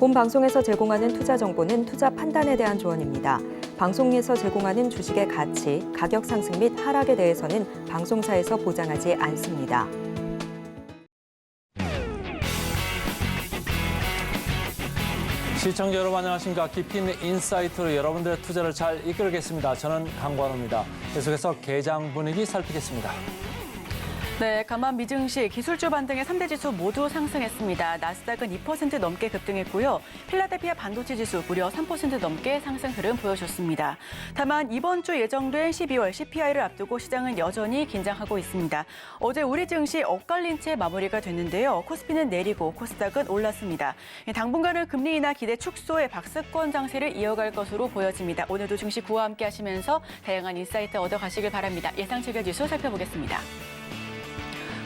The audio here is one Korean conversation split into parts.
본 방송에서 제공하는 투자 정보는 투자 판단에 대한 조언입니다. 방송에서 제공하는 주식의 가치, 가격 상승 및 하락에 대해서는 방송사에서 보장하지 않습니다. 시청자 여러분 안녕하십니까. 깊이 있는 인사이트로 여러분들의 투자를 잘 이끌겠습니다. 저는 강관호입니다. 계속해서 개장 분위기 살피겠습니다. 네, 간밤 미증시, 기술주 반등의 3대 지수 모두 상승했습니다. 나스닥은 2% 넘게 급등했고요. 필라델피아 반도체 지수 무려 3% 넘게 상승 흐름 보여줬습니다. 다만 이번 주 예정된 12월 CPI를 앞두고 시장은 여전히 긴장하고 있습니다. 어제 우리 증시 엇갈린 채 마무리가 됐는데요. 코스피는 내리고 코스닥은 올랐습니다. 당분간은 금리 인하 기대 축소의 박스권 장세를 이어갈 것으로 보여집니다. 오늘도 증시 구와 함께 하시면서 다양한 인사이트 얻어가시길 바랍니다. 예상 체결 지수 살펴보겠습니다.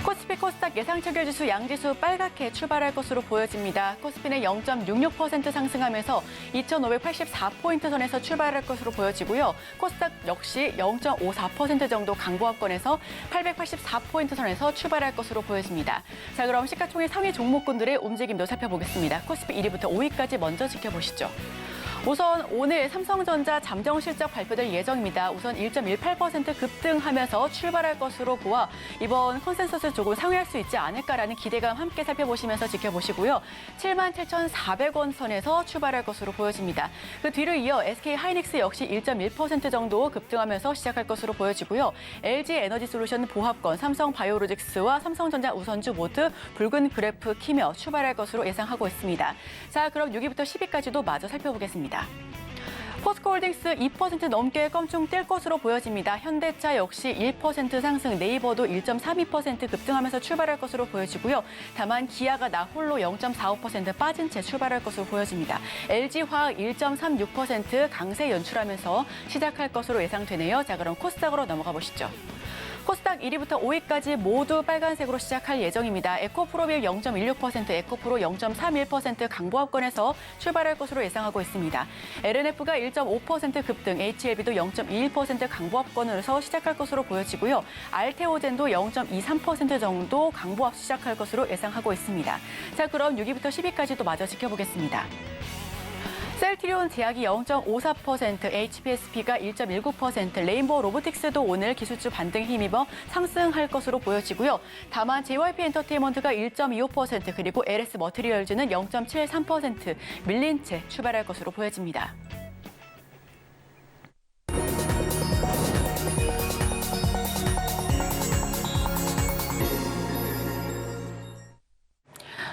코스피 코스닥 예상 체결 지수 양지수 빨갛게 출발할 것으로 보여집니다. 코스피는 0.66% 상승하면서 2,584포인트 선에서 출발할 것으로 보여지고요. 코스닥 역시 0.54% 정도 강보합권에서 884포인트 선에서 출발할 것으로 보여집니다. 자, 그럼 시가총액 상위 종목군들의 움직임도 살펴보겠습니다. 코스피 1위부터 5위까지 먼저 지켜보시죠. 우선 오늘 삼성전자 잠정 실적 발표될 예정입니다. 우선 1.18% 급등하면서 출발할 것으로 보아 이번 컨센서스 조금 상회할 수 있지 않을까라는 기대감 함께 살펴보시면서 지켜보시고요. 77,400원 선에서 출발할 것으로 보여집니다. 그 뒤를 이어 SK하이닉스 역시 1.1% 정도 급등하면서 시작할 것으로 보여지고요. LG에너지솔루션 보합권, 삼성바이오로직스와 삼성전자 우선주 모두 붉은 그래프 키며 출발할 것으로 예상하고 있습니다. 자, 그럼 6위부터 10위까지도 마저 살펴보겠습니다. 포스코홀딩스 2% 넘게 껑충 뛸 것으로 보여집니다. 현대차 역시 1% 상승, 네이버도 1.32% 급등하면서 출발할 것으로 보여지고요. 다만 기아가 나 홀로 0.45% 빠진 채 출발할 것으로 보여집니다. LG화학 1.36% 강세 연출하면서 시작할 것으로 예상되네요. 자, 그럼 코스닥으로 넘어가 보시죠. 코스닥 1위부터 5위까지 모두 빨간색으로 시작할 예정입니다. 에코프로빌 0.16%, 에코프로 0.31% 강보합권에서 출발할 것으로 예상하고 있습니다. LNF가 1.5% 급등, HLB도 0.21% 강보합권에서 시작할 것으로 보여지고요. 알테오젠도 0.23% 정도 강보합 시작할 것으로 예상하고 있습니다. 자, 그럼 6위부터 10위까지도 마저 지켜보겠습니다. 셀트리온 제약이 0.54%, HPSP가 1.19%, 레인보우 로보틱스도 오늘 기술주 반등 힘입어 상승할 것으로 보여지고요. 다만 JYP 엔터테인먼트가 1.25%, 그리고 LS 머티리얼즈는 0.73% 밀린 채 출발할 것으로 보여집니다.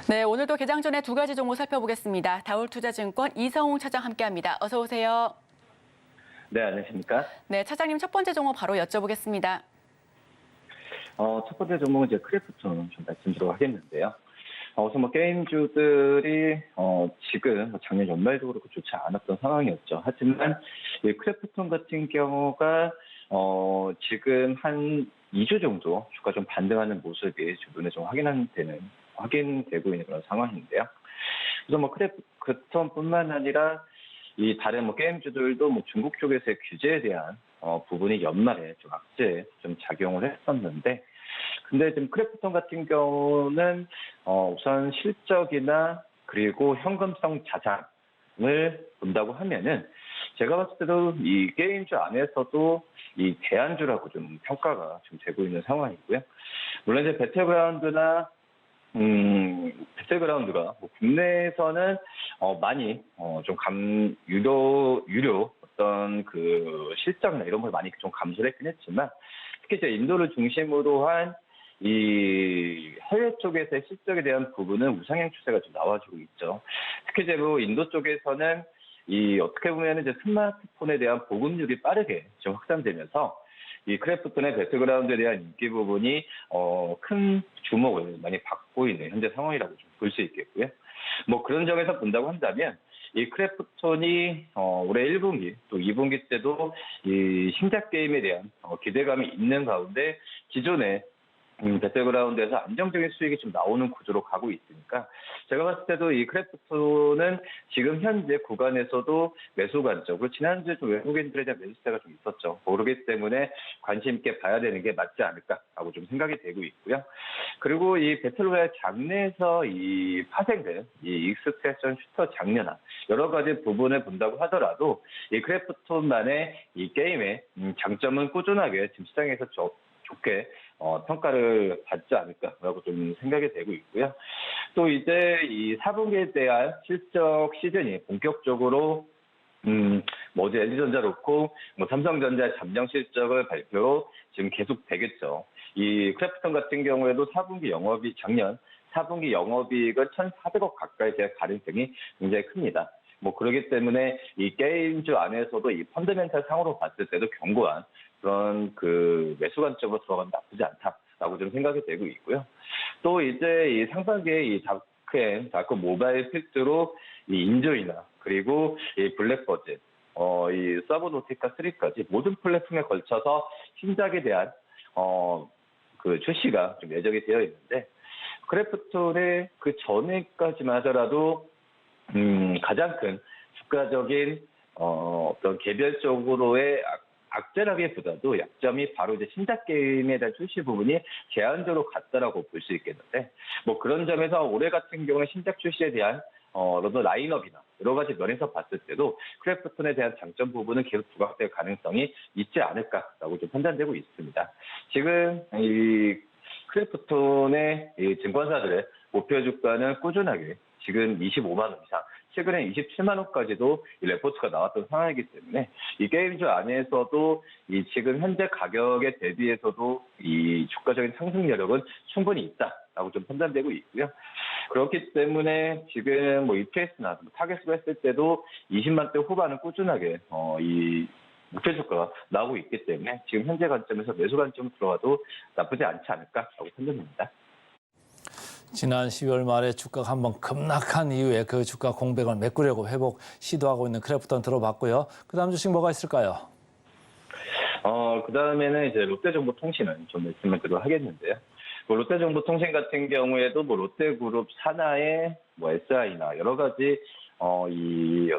네, 오늘도 개장 전에 두 가지 종목 살펴보겠습니다. 다울투자증권 이성웅 차장 함께합니다. 어서 오세요. 네, 안녕하십니까? 네, 차장님 첫 번째 종목 바로 여쭤보겠습니다. 첫 번째 종목은 이제 크래프톤 좀 말씀드리도록 하겠는데요. 우선 게임주들이 지금 작년 연말도 그렇고 좋지 않았던 상황이었죠. 하지만 이 크래프톤 같은 경우가 지금 한 2주 정도 주가 좀 반등하는 모습이 좀 눈에 좀 확인되고 있는 그런 상황인데요. 그래서 크래프톤뿐만 아니라 이 다른 게임주들도 중국 쪽에서의 규제에 대한 부분이 연말에 좀 악재에 좀 작용을 했었는데, 근데 지금 크래프톤 같은 경우는 우선 실적이나 그리고 현금성 자산을 본다고 하면은 제가 봤을 때도 이 게임주 안에서도 이 대안주라고 좀 평가가 좀 되고 있는 상황이고요. 물론 이제 배틀그라운드가 국내에서는 많이 좀 유료 어떤 그 실적이나 이런 걸 많이 좀 감소를 했긴 했지만, 특히 이제 인도를 중심으로 한 이 해외 쪽에서의 실적에 대한 부분은 우상향 추세가 좀 나와주고 있죠. 특히 이제 인도 쪽에서는 이 어떻게 보면 이제 스마트폰에 대한 보급률이 빠르게 좀 확산되면서 이 크래프톤의 배틀그라운드에 대한 인기 부분이 큰 주목을 많이 받고 있는 현재 상황이라고 좀 볼 수 있겠고요. 그런 점에서 본다고 한다면 이 크래프톤이 올해 1분기 또 2분기 때도 이 신작 게임에 대한 기대감이 있는 가운데 기존에 배틀그라운드에서 안정적인 수익이 좀 나오는 구조로 가고 있으니까 제가 봤을 때도 이 크래프톤은 지금 현재 구간에서도 매수 관점, 그리고 지난주에 좀 외국인들에 대한 매수세가 좀 있었죠. 그렇기 때문에 관심 있게 봐야 되는 게 맞지 않을까라고 좀 생각이 되고 있고요. 그리고 이 배틀로얄 장르에서 이 파생된 이 익스트랙션 슈터 장르나 여러 가지 부분을 본다고 하더라도 이 크래프톤만의 이 게임의 장점은 꾸준하게 지금 시장에서 좋게 평가를 받지 않을까라고 좀 생각이 되고 있고요. 또 이제 이 4분기에 대한 실적 시즌이 본격적으로 어제 LG전자 그렇고 삼성전자 잠정 실적을 발표 지금 계속 되겠죠. 이 크래프톤 같은 경우에도 4분기 영업이 작년 4분기 영업이익은 1,400억 가까이 될 가능성이 굉장히 큽니다. 그러기 때문에 이 게임주 안에서도 이 펀더멘탈 상으로 봤을 때도 견고한 그런 그 매수 관점으로 들어가면 나쁘지 않다라고 좀 생각이 되고 있고요. 또 이제 이 상반기에 이 다크 모바일 필두로 이 인조이나 그리고 이 블랙버짓, 이 서브노티카 3까지 모든 플랫폼에 걸쳐서 신작에 대한 그 출시가 좀 예정이 되어 있는데 크래프톤의 그 전에까지만 하더라도 가장 큰 주가적인 어떤 개별적으로의 악재라기보다도 약점이 바로 이제 신작 게임에 대한 출시 부분이 제한적으로 갔다라고 볼 수 있겠는데 그런 점에서 올해 같은 경우는 신작 출시에 대한 어떤 라인업이나 여러 가지 면에서 봤을 때도 크래프톤에 대한 장점 부분은 계속 부각될 가능성이 있지 않을까라고 좀 판단되고 있습니다. 지금 이 크래프톤의 이 증권사들의 목표 주가는 꾸준하게 지금 25만 원 이상, 최근에 27만 원까지도 이 레포트가 나왔던 상황이기 때문에 이 게임주 안에서도 이 지금 현재 가격에 대비해서도 이 주가적인 상승 여력은 충분히 있다라고 좀 판단되고 있고요. 그렇기 때문에 지금 EPS나 타겟으로 했을 때도 20만 대 후반은 꾸준하게 이 목표 주가가 나오고 있기 때문에 지금 현재 관점에서 매수 관점으로 들어가도 나쁘지 않지 않을까라고 판단됩니다. 지난 12월 말에 주가가 한번 급락한 이후에 그 주가 공백을 메꾸려고 회복 시도하고 있는 크래프톤 들어봤고요. 그 다음 주식 뭐가 있을까요? 그 다음에는 이제 롯데정보통신은 좀 말씀을 드리도록 하겠는데요. 롯데정보통신 같은 경우에도 롯데그룹 산하의 SI나 여러 가지 이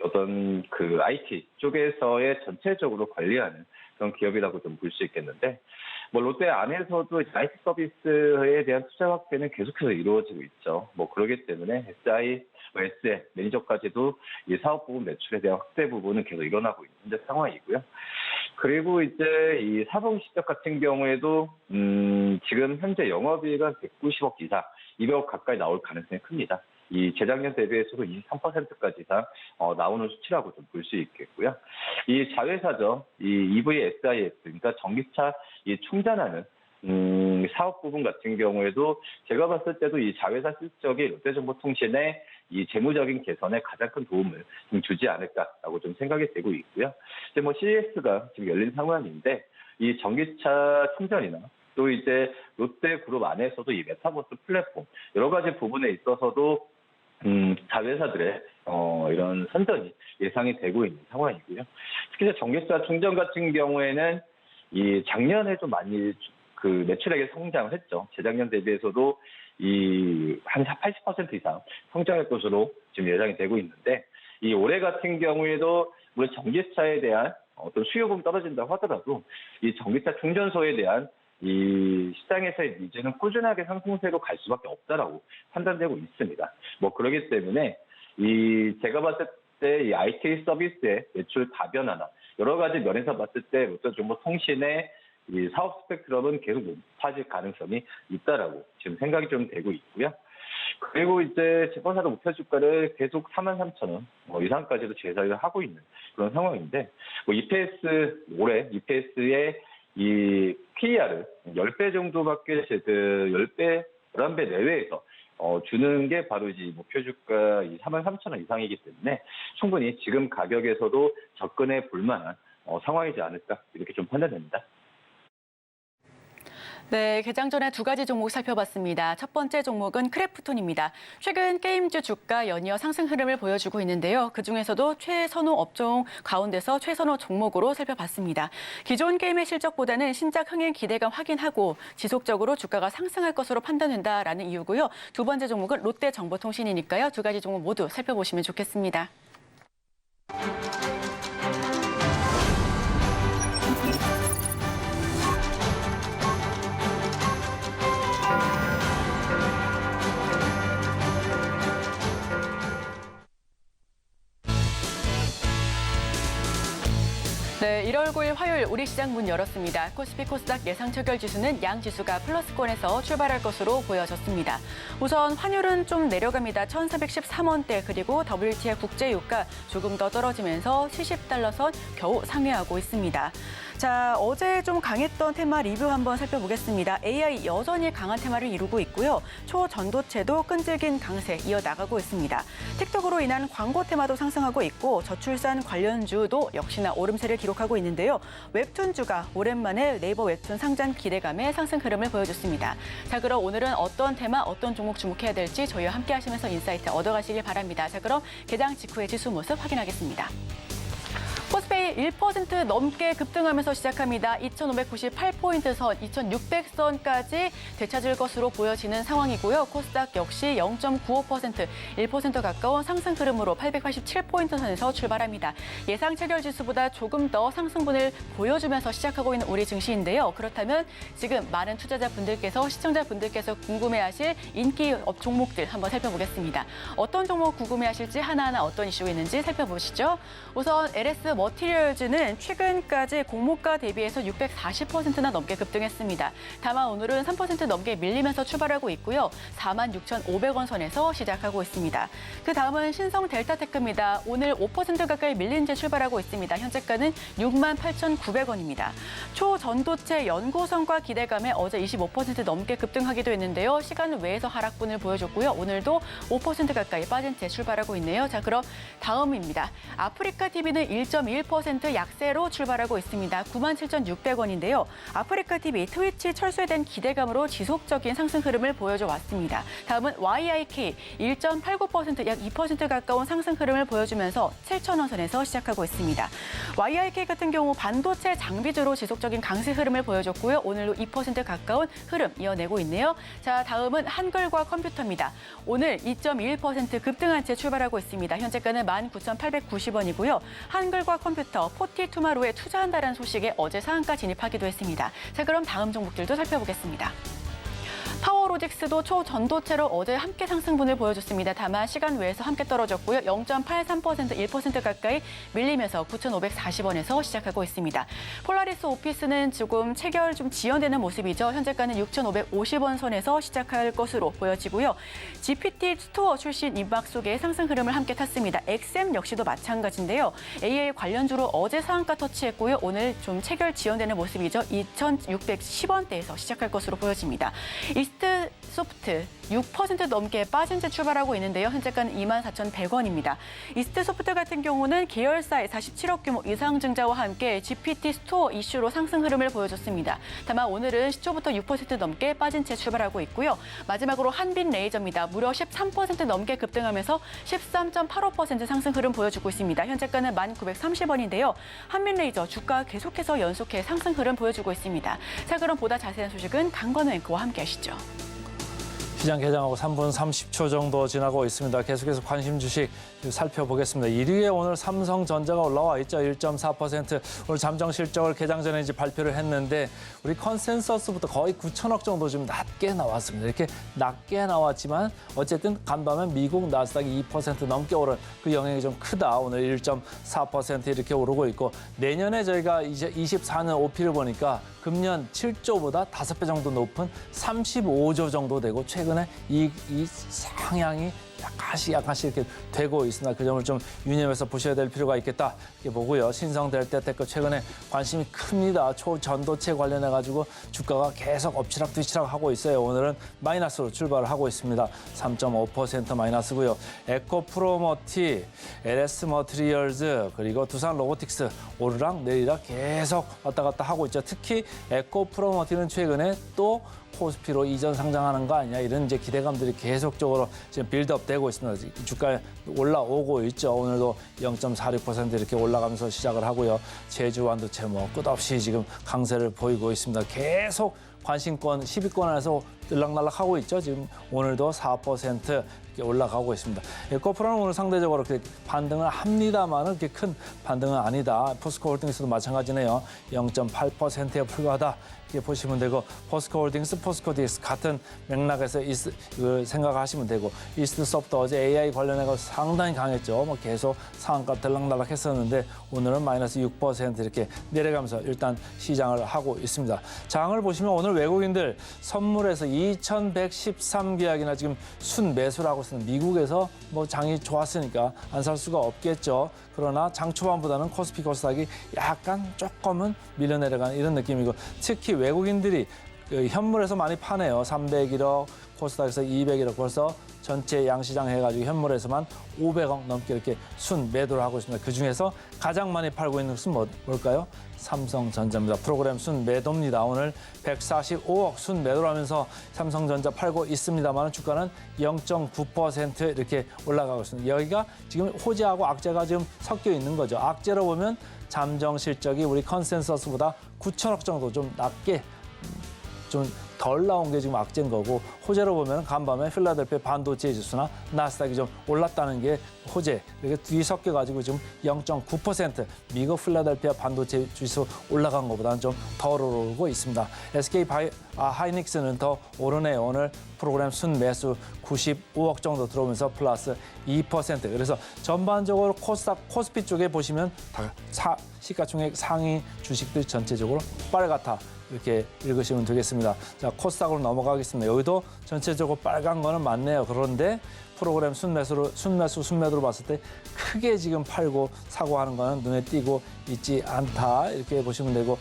어떤 그 IT 쪽에서의 전체적으로 관리하는 그런 기업이라고 좀 볼 수 있겠는데 롯데 안에서도 IT 서비스에 대한 투자 확대는 계속해서 이루어지고 있죠. 그러기 때문에 SI, SL, 매니저까지도 이 사업 부분 매출에 대한 확대 부분은 계속 일어나고 있는 상황이고요. 그리고 이제 이 사봉 시적 같은 경우에도 지금 현재 영업이익은 190억 이상, 200억 가까이 나올 가능성이 큽니다. 이 재작년 대비해서도 23%까지 이상 나오는 수치라고 좀 볼 수 있겠고요. 이 자회사죠. 이 EVSIS, 그러니까 전기차 이 충전하는 사업 부분 같은 경우에도 제가 봤을 때도 이 자회사 실적이 롯데정보통신의 이 재무적인 개선에 가장 큰 도움을 좀 주지 않을까라고 좀 생각이 되고 있고요. 이제 CES가 지금 열린 상황인데 이 전기차 충전이나 또 이제 롯데그룹 안에서도 이 메타버스 플랫폼 여러 가지 부분에 있어서도 자회사들의 이런 선전이 예상이 되고 있는 상황이고요. 특히 전기차 충전 같은 경우에는 이 작년에 좀 많이 그 매출액이 성장을 했죠. 재작년 대비해서도 이 한 80% 이상 성장할 것으로 지금 예상이 되고 있는데 이 올해 같은 경우에도 물론 전기차에 대한 어떤 수요금이 떨어진다고 하더라도 이 전기차 충전소에 대한 이 시장에서의 니즈는 꾸준하게 상승세로 갈 수밖에 없다라고 판단되고 있습니다. 그러기 때문에 이 제가 봤을 때 이 IT 서비스의 매출 다변화나 여러 가지 면에서 봤을 때 롯데정보통신의 이 사업 스펙트럼은 계속 높아질 가능성이 있다라고 지금 생각이 좀 되고 있고요. 그리고 이제 증권사도 목표 주가를 계속 43,000원 이상까지도 제시를 하고 있는 그런 상황인데 EPS 올해 EPS의 이 PER을 10배 정도밖에 10배, 11배 내외에서 주는 게 바로 이제 목표 주가 43,000원 이상이기 때문에 충분히 지금 가격에서도 접근해 볼 만한 상황이지 않을까 이렇게 좀 판단됩니다. 네, 개장 전에 두 가지 종목 살펴봤습니다. 첫 번째 종목은 크래프톤입니다. 최근 게임주 주가 연이어 상승 흐름을 보여주고 있는데요. 그중에서도 최선호 업종 가운데서 최선호 종목으로 살펴봤습니다. 기존 게임의 실적보다는 신작 흥행 기대감 확인하고 지속적으로 주가가 상승할 것으로 판단된다라는 이유고요. 두 번째 종목은 롯데정보통신이니까요. 두 가지 종목 모두 살펴보시면 좋겠습니다. 네, 1월 9일 화요일 우리 시장 문 열었습니다. 코스피 코스닥 예상 체결 지수는 양 지수가 플러스권에서 출발할 것으로 보여졌습니다. 우선 환율은 좀 내려갑니다. 1,413원대 그리고 WTI 국제유가 조금 더 떨어지면서 70달러 선 겨우 상회하고 있습니다. 자, 어제 좀 강했던 테마 리뷰 한번 살펴보겠습니다. AI 여전히 강한 테마를 이루고 있고요. 초전도체도 끈질긴 강세 이어나가고 있습니다. 틱톡으로 인한 광고 테마도 상승하고 있고 저출산 관련주도 역시나 오름세를 기록하고 있는데요. 웹툰주가 오랜만에 네이버 웹툰 상장 기대감의 상승 흐름을 보여줬습니다. 자, 그럼 오늘은 어떤 테마, 어떤 종목 주목해야 될지 저희와 함께 하시면서 인사이트 얻어가시길 바랍니다. 자, 그럼 개장 직후의 지수 모습 확인하겠습니다. 코스피 1% 넘게 급등하면서 시작합니다. 2,598포인트 선, 2,600선까지 되찾을 것으로 보여지는 상황이고요. 코스닥 역시 0.95%, 1% 가까운 상승 흐름으로 887포인트 선에서 출발합니다. 예상 체결 지수보다 조금 더 상승분을 보여주면서 시작하고 있는 우리 증시인데요. 그렇다면 지금 많은 투자자분들께서, 시청자분들께서 궁금해하실 인기 종목들 한번 살펴보겠습니다. 어떤 종목 궁금해하실지 하나하나 어떤 이슈가 있는지 살펴보시죠. 우선 LS 머티리얼즈는 최근까지 공모가 대비해서 640%나 넘게 급등했습니다. 다만 오늘은 3% 넘게 밀리면서 출발하고 있고요. 46,500원 선에서 시작하고 있습니다. 그 다음은 신성 델타테크입니다. 오늘 5% 가까이 밀린 채 출발하고 있습니다. 현재가는 68,900원입니다. 초전도체 연구성과 기대감에 어제 25% 넘게 급등하기도 했는데요. 시간 외에서 하락분을 보여줬고요. 오늘도 5% 가까이 빠진 채 출발하고 있네요. 자, 그럼 다음입니다. 아프리카 TV는 1.1% 약세로 출발하고 있습니다. 97,600원인데요. 아프리카 TV 트위치 철수에 대한 기대감으로 지속적인 상승 흐름을 보여줘 왔습니다. 다음은 YIK 1.89% 약 2% 가까운 상승 흐름을 보여주면서 7,000원 선에서 시작하고 있습니다. YIK 같은 경우 반도체 장비주로 지속적인 강세 흐름을 보여줬고요. 오늘도 2% 가까운 흐름 이어내고 있네요. 자, 다음은 한글과 컴퓨터입니다. 오늘 2.1% 급등한 채 출발하고 있습니다. 현재가는 19,890원이고요. 한글과 컴퓨터, 포티투마로에 투자한다는 소식에 어제 상한가 진입하기도 했습니다. 자, 그럼 다음 종목들도 살펴보겠습니다. 파워로직스도 초전도체로 어제 함께 상승분을 보여줬습니다. 다만 시간 외에서 함께 떨어졌고요. 0.83%, 1% 가까이 밀리면서 9,540원에서 시작하고 있습니다. 폴라리스 오피스는 조금 체결 좀 지연되는 모습이죠. 현재가는 6,550원 선에서 시작할 것으로 보여지고요. GPT 스토어 출신 입막 속에 상승 흐름을 함께 탔습니다. XM 역시도 마찬가지인데요. AI 관련주로 어제 상한가 터치했고요. 오늘 좀 체결 지연되는 모습이죠. 2,610원대에서 시작할 것으로 보여집니다. 이스트 소프트 6% 넘게 빠진 채 출발하고 있는데요. 현재가는 24,100원입니다. 이스트 소프트 같은 경우는 계열사의 47억 규모 이상 증자와 함께 GPT 스토어 이슈로 상승 흐름을 보여줬습니다. 다만 오늘은 시초부터 6% 넘게 빠진 채 출발하고 있고요. 마지막으로 한빛 레이저입니다. 무려 13% 넘게 급등하면서 13.85% 상승 흐름 보여주고 있습니다. 현재가는 1,930원인데요. 한빛 레이저 주가 계속해서 연속해 상승 흐름 보여주고 있습니다. 자, 그럼 보다 자세한 소식은 강건우 앵커와 함께 하시죠. 시장 개장하고 3분 30초 정도 지나고 있습니다. 계속해서 관심 주식 살펴보겠습니다. 1위에 오늘 삼성전자가 올라와 있죠. 1.4%. 오늘 잠정 실적을 개장 전에 이제 발표를 했는데 우리 컨센서스부터 거의 9천억 정도 좀 낮게 나왔습니다. 이렇게 낮게 나왔지만 어쨌든 간밤에 미국 나스닥이 2% 넘게 오른 그 영향이 좀 크다. 오늘 1.4% 이렇게 오르고 있고 내년에 저희가 이제 24년 OP를 보니까 금년 7조보다 5배 정도 높은 35조 정도 되고 최근에 이 상향이 약간 약간씩 이렇게 되고 있습니다. 그 점을 좀 유념해서 보셔야 될 필요가 있겠다 이렇게 보고요. 신성될 때 테크 최근에 관심이 큽니다. 초전도체 관련해 가지고 주가가 계속 엎치락뒤치락 하고 있어요. 오늘은 마이너스로 출발을 하고 있습니다. 3.5% 마이너스고요. 에코프로머티, LS 머티리얼즈 그리고 두산 로보틱스 오르락 내리락 계속 왔다 갔다 하고 있죠. 특히 에코프로머티는 최근에 또 코스피로 이전 상장하는 거 아니냐 이런 이제 기대감들이 계속적으로 지금 빌드업 되고 있습니다. 주가에 올라오고 있죠. 오늘도 0.46% 이렇게 올라가면서 시작을 하고요. 제주 완도체 뭐 끝없이 지금 강세를 보이고 있습니다. 계속 관심권 10위권 안에서 들락날락하고 있죠. 지금 오늘도 4% 이렇게 올라가고 있습니다. 에코프로는 오늘 상대적으로 그렇게 반등을 합니다만 그렇게 큰 반등은 아니다. 포스코홀딩스도 마찬가지네요. 0.8%에 불과하다. 이렇게 보시면 되고 포스코홀딩스, 포스코DX 같은 맥락에서 생각하시면 되고 이스트소프트 어제 AI 관련해서 상당히 강했죠. 뭐 계속 상한가 들락날락 했었는데 오늘은 마이너스 6% 이렇게 내려가면서 일단 시장을 하고 있습니다. 장을 보시면 오늘 외국인들 선물에서 2,113계약이나 지금 순매수를 하고 있습니다. 미국에서 뭐 장이 좋았으니까 안 살 수가 없겠죠. 그러나 장 초반보다는 코스피 코스닥이 약간 조금은 밀려내려가는 이런 느낌이고 특히 외국인들이 그 현물에서 많이 파네요. 301억, 코스닥에서 201억 벌써 전체 양시장 해가지고 현물에서만 500억 넘게 이렇게 순 매도를 하고 있습니다. 그중에서 가장 많이 팔고 있는 것은 뭘까요? 삼성전자입니다. 프로그램 순 매도입니다. 오늘 145억 순 매도를 하면서 삼성전자 팔고 있습니다만 주가는 0.9% 이렇게 올라가고 있습니다. 여기가 지금 호재하고 악재가 지금 섞여 있는 거죠. 악재로 보면 잠정 실적이 우리 컨센서스보다 9천억 정도 좀 낮게 좀 덜 나온 게 지금 악재인 거고 호재로 보면 간밤에 필라델피아 반도체 지수나 나스닥이 좀 올랐다는 게 호재. 이렇게 뒤섞여가지고 지금 0.9% 미국 필라델피아 반도체 지수 올라간 것보다는 좀 덜 오르고 있습니다. SK 하이닉스는 더 오르네요. 오늘 프로그램 순매수 95억 정도 들어오면서 플러스 2%. 그래서 전반적으로 코스피 쪽에 보시면 다 시가총액 상위 주식들 전체적으로 빨갛다. 이렇게 읽으시면 되겠습니다. 자, 코스닥으로 넘어가겠습니다. 여기도 전체적으로 빨간 거는 맞네요. 그런데 프로그램 순매도로 봤을 때 크게 지금 팔고 사고 하는 거는 눈에 띄고 있지 않다. 이렇게 보시면 되고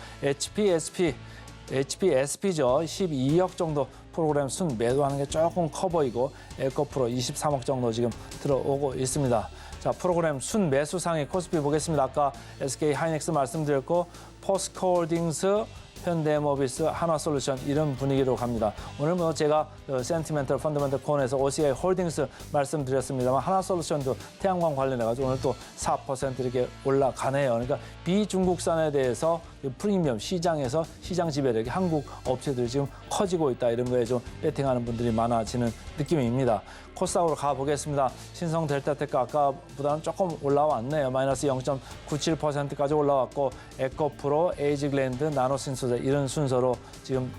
HPSP죠. 12억 정도 프로그램 순 매도하는 게 조금 커 보이고 에코프로 23억 정도 지금 들어오고 있습니다. 자, 프로그램 순 매수 상위 코스피 보겠습니다. 아까 SK 하이닉스 말씀드렸고 포스코홀딩스 현대모비스, 한화솔루션 이런 분위기로 갑니다. 오늘 뭐 제가 센티멘털 펀더멘털 코너에서 OCI 홀딩스 말씀드렸습니다만 한화솔루션도 태양광 관련해가지고 오늘 또 4% 이렇게 올라가네요. 그러니까 비중국산에 대해서 프리미엄 시장에서 시장 지배력이 한국 업체들이 지금 커지고 있다. 이런 거에 좀 배팅하는 분들이 많아지는 느낌입니다. 코스닥으로 가보겠습니다. 신성 델타테크 아까보다는 조금 올라왔네요. 마이너스 0.97%까지 올라왔고 에코프로, 에이지글랜드, 나노신소재 이런 순서로 지금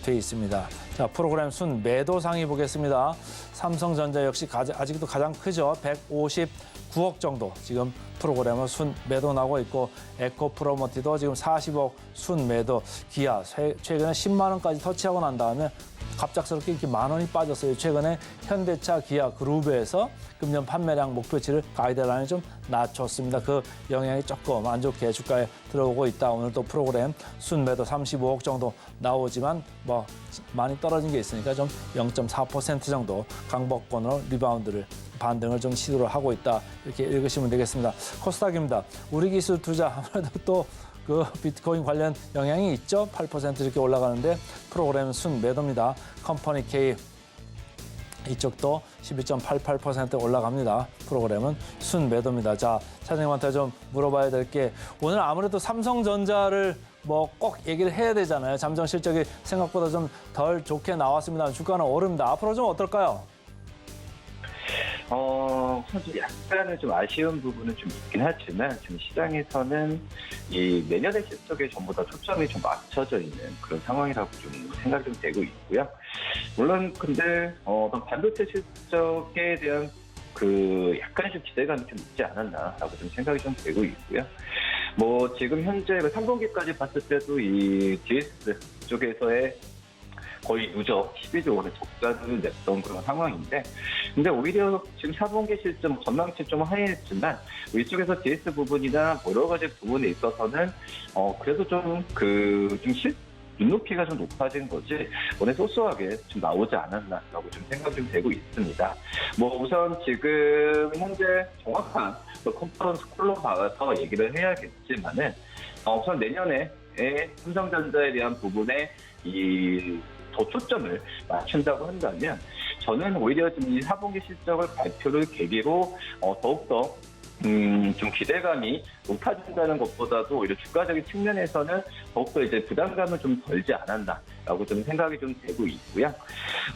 돼 있습니다. 자, 프로그램 순 매도 상위 보겠습니다. 삼성전자 역시 아직도 가장 크죠. 159억 정도 지금 프로그램은 순 매도 나고 있고 에코프로머티도 지금 40억 순 매도. 기아 최근에 10만 원까지 터치하고 난 다음에 갑작스럽게 이렇게 만 원이 빠졌어요. 최근에 현대차, 기아 그룹에서 금년 판매량 목표치를 가이드라인을 좀 낮췄습니다. 그 영향이 조금 안 좋게 주가에 들어오고 있다. 오늘 또 프로그램 순매도 35억 정도 나오지만 뭐 많이 떨어진 게 있으니까 좀 0.4% 정도 강보권으로 리바운드를 반등을 좀 시도를 하고 있다. 이렇게 읽으시면 되겠습니다. 코스닥입니다. 우리 기술 투자 아무래도 또 그 비트코인 관련 영향이 있죠. 8% 이렇게 올라가는데 프로그램 순 매도입니다. 컴퍼니 K 이쪽도 12.88% 올라갑니다. 프로그램은 순 매도입니다. 자, 차장님한테 좀 물어봐야 될 게 오늘 아무래도 삼성전자를 뭐 꼭 얘기를 해야 되잖아요. 잠정 실적이 생각보다 좀 덜 좋게 나왔습니다. 주가는 오릅니다. 앞으로 좀 어떨까요? 우선 좀 약간은 좀 아쉬운 부분은 좀 있긴 하지만 지금 시장에서는 이 내년의 실적에 전부 다 초점이 좀 맞춰져 있는 그런 상황이라고 좀 생각이 좀 되고 있고요. 물론 근데 어떤 반도체 실적에 대한 그 약간의 좀 기대감이 좀 있지 않았나라고 좀 생각이 좀 되고 있고요. 뭐 지금 현재 3분기까지 봤을 때도 이 DS 쪽에서의 거의 누적 12조 원의 적자를 냈던 그런 상황인데, 근데 오히려 지금 4분기 실점 전망치 좀 하회했지만 이쪽에서 DS 부분이나 여러 가지 부분에 있어서는 그래도 좀 눈높이가 좀 높아진 거지 오늘 소소하게 좀 나오지 않았나라고 좀 생각 좀 되고 있습니다. 뭐 우선 지금 현재 정확한 컨퍼런스 콜로 봐서 얘기를 해야겠지만은 우선 내년에 삼성전자에 대한 부분에 더 초점을 맞춘다고 한다면 저는 오히려 지금 이 4분기 실적을 발표를 계기로 더욱더 좀 기대감이 높아진다는 것보다도 오히려 주가적인 측면에서는 더욱더 이제 부담감을 좀 덜지 않았나라고 좀 생각이 좀 되고 있고요.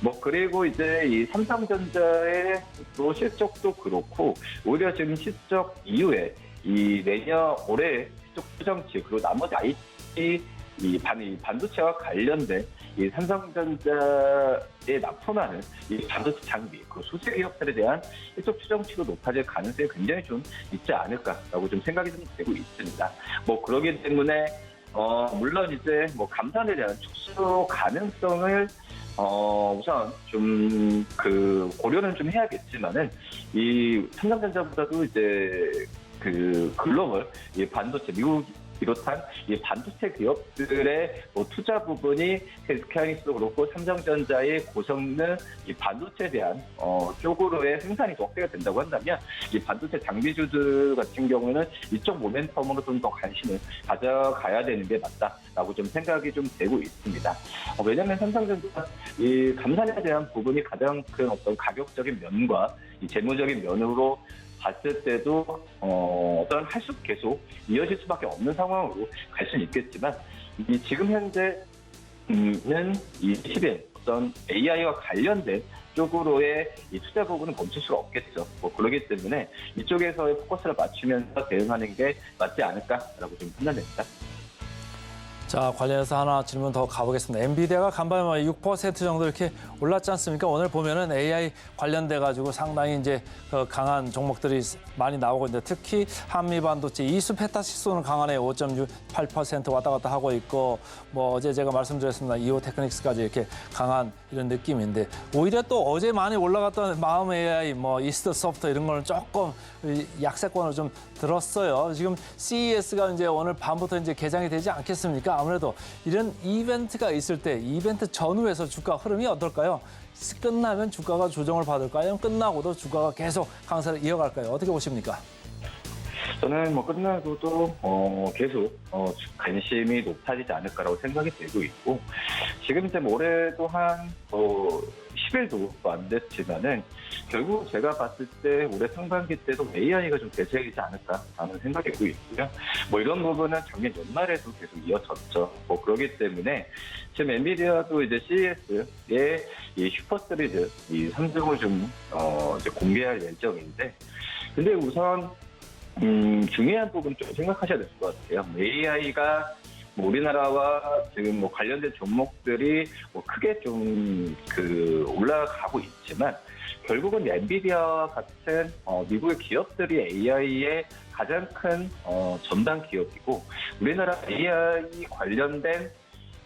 뭐 그리고 이제 이 삼성전자의 또 실적도 그렇고 오히려 지금 실적 이후에 이 내년 올해 실적 추정치 그리고 나머지 IT 이 반도체와 관련된 이 삼성전자에 납품하는 이 반도체 장비, 그 소재 기업들에 대한 실적 추정치도 높아질 가능성이 굉장히 좀 있지 않을까라고 좀 생각이 좀 되고 있습니다. 뭐 그러기 때문에 물론 이제 뭐 감산에 대한 축소 가능성을 우선 좀 고려는 좀 해야겠지만은 이 삼성전자보다도 이제 글로벌 이 반도체 미국 비롯한 이 반도체 기업들의 투자 부분이 SK하이닉스도 그렇고 삼성전자의 고성능 이 반도체에 대한 쪽으로의 생산이 더 확대가 된다고 한다면 이 반도체 장비주들 같은 경우에는 이쪽 모멘텀으로 좀 더 관심을 가져가야 되는 게 맞다라고 좀 생각이 좀 되고 있습니다. 왜냐하면 삼성전자 이 감산에 대한 부분이 가장 큰 어떤 가격적인 면과 이 재무적인 면으로 봤을 때도 어떤 할수 계속 이어질 수밖에 없는 상황으로 갈 수는 있겠지만 지금 현재는 이 시대 어떤 AI와 관련된 쪽으로의 이 투자 부분은 멈출 수가 없겠죠. 뭐 그렇기 때문에 이쪽에서의 포커스를 맞추면서 대응하는 게 맞지 않을까라고 좀 판단됩니다. 자, 관련해서 하나 질문 더 가보겠습니다. 엔비디아가 간밤에 6% 정도 이렇게 올랐지 않습니까? 오늘 보면은 AI 관련돼 가지고 상당히 이제 강한 종목들이 많이 나오고 있는데 특히 한미 반도체 이수 페타시소는 강하네요. 5.68% 왔다 갔다 하고 있고 뭐 어제 제가 말씀드렸습니다. 이오 테크닉스까지 이렇게 강한 이런 느낌인데 오히려 또 어제 많이 올라갔던 마음 AI, 뭐 이스트 소프트 이런 거는 조금 약세권을 좀 들었어요. 지금 CES가 이제 오늘 밤부터 이제 개장이 되지 않겠습니까? 아무래도 이런 이벤트가 있을 때 이벤트 전후에서 주가 흐름이 어떨까요? 끝나면 주가가 조정을 받을까요? 끝나고도 주가가 계속 강세를 이어갈까요? 어떻게 보십니까? 저는 뭐 끝나고도 계속 관심이 높아지지 않을까라고 생각이 되고 있고 지금 이제 올해도 한 10일도 안 됐지만은 결국 제가 봤을 때 올해 상반기 때도 AI가 좀 대세이지 않을까라는 생각이 들고 있고요. 뭐 이런 부분은 작년 연말에도 계속 이어졌죠. 뭐 그렇기 때문에 지금 엔비디아도 이제 CES의 이 슈퍼 시리즈 이 3등을 좀 이제 공개할 예정인데 근데 우선 중요한 부분 좀 생각하셔야 될 것 같아요. AI가 뭐 우리나라와 지금 뭐 관련된 종목들이 뭐 크게 좀 올라가고 있지만 결국은 엔비디아와 같은 미국의 기업들이 AI의 가장 큰 전담 기업이고 우리나라 AI 관련된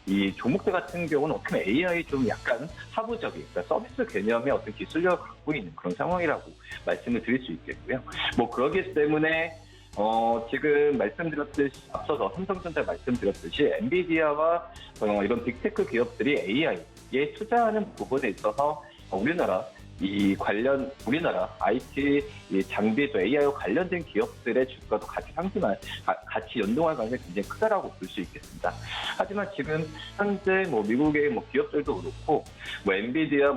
이 종목들 같은 경우는 어떻게 보면 AI 좀 약간 하부적인 그러니까 서비스 개념의 어떤 기술력을 갖고 있는 그런 상황이라고 말씀을 드릴 수 있겠고요. 뭐 그러기 때문에 지금 말씀드렸듯이 앞서서 삼성전자 말씀드렸듯이 엔비디아와 이런 빅테크 기업들이 AI에 투자하는 부분에 있어서 우리나라 IT 장비 또 AI와 관련된 기업들의 주가도 같이 같이 연동할 가능성이 굉장히 크다라고 볼 수 있겠습니다. 하지만 지금 현재 뭐 미국의 뭐 기업들도 그렇고 뭐 엔비디아,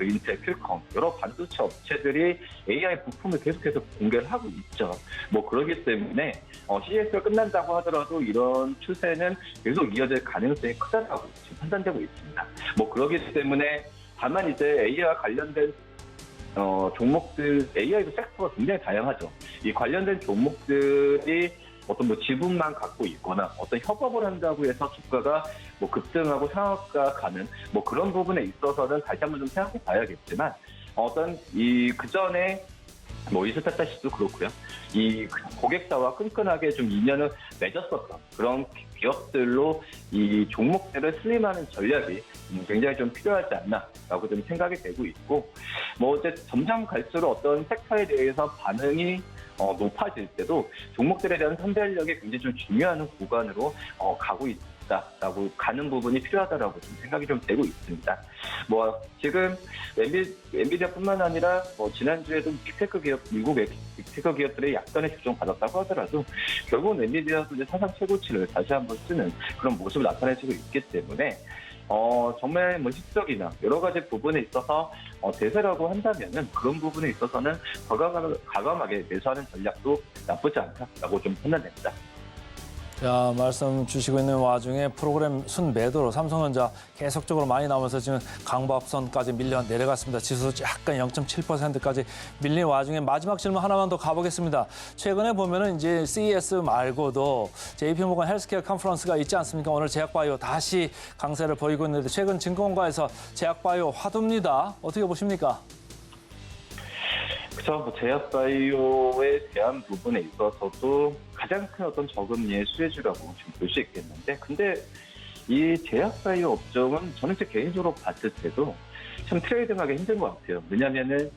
인텔, 퀄컴 여러 반도체 업체들이 AI 부품을 계속해서 공개를 하고 있죠. 뭐 그렇기 때문에 CES가 끝난다고 하더라도 이런 추세는 계속 이어질 가능성이 크다라고 지금 판단되고 있습니다. 뭐 그렇기 때문에 다만 이제 AI와 관련된 종목들, AI도 섹터가 굉장히 다양하죠. 이 관련된 종목들이 어떤 뭐 지분만 갖고 있거나 어떤 협업을 한다고 해서 주가가 뭐 급등하고 상한가 가는 뭐 그런 부분에 있어서는 다시 한번 좀 생각해 봐야겠지만 어떤 그 전에 뭐 이스타타시도 그렇고요. 이 고객사와 끈끈하게 좀 인연을 맺었었던 그런 기업들로 이 종목들을 슬림하는 전략이 굉장히 좀 필요하지 않나라고 좀 생각이 되고 있고, 뭐 이제 점점 갈수록 어떤 섹터에 대해서 반응이 높아질 때도 종목들에 대한 선별력이 굉장히 좀 중요한 구간으로 가고 있다라고 가는 부분이 필요하다라고 좀 생각이 좀 되고 있습니다. 뭐 지금 엔비디아뿐만 아니라 뭐 지난주에도 빅테크 기업, 미국 빅테크 기업들의 약간의 조정 받았다고 하더라도 결국은 엔비디아도 이제 사상 최고치를 다시 한번 쓰는 그런 모습을 나타내고 있기 때문에 정말 뭐 실적이나 여러 가지 부분에 있어서 대세라고 한다면은 그런 부분에 있어서는 과감하게 매수하는 전략도 나쁘지 않다라고 좀 판단됩니다. 야, 말씀 주시고 있는 와중에 프로그램 순매도로 삼성전자 계속적으로 많이 나오면서 지금 강보합선까지 밀려 내려갔습니다. 지수 약간 0.7%까지 밀린 와중에 마지막 질문 하나만 더 가보겠습니다. 최근에 보면은 이제 CES 말고도 JP모건 헬스케어 컨퍼런스가 있지 않습니까? 오늘 제약바이오 다시 강세를 보이고 있는데 최근 증권가에서 제약바이오 화두입니다. 어떻게 보십니까? 그렇죠. 뭐 제약바이오에 대한 부분에 있어서도 가장 큰 어떤 저금리의 수혜주라고 좀 볼 수 있겠는데, 근데 이 제약바이오 업종은 저는 제 개인적으로 봤을 때도 참 트레이딩하기 힘든 것 같아요. 왜냐하면은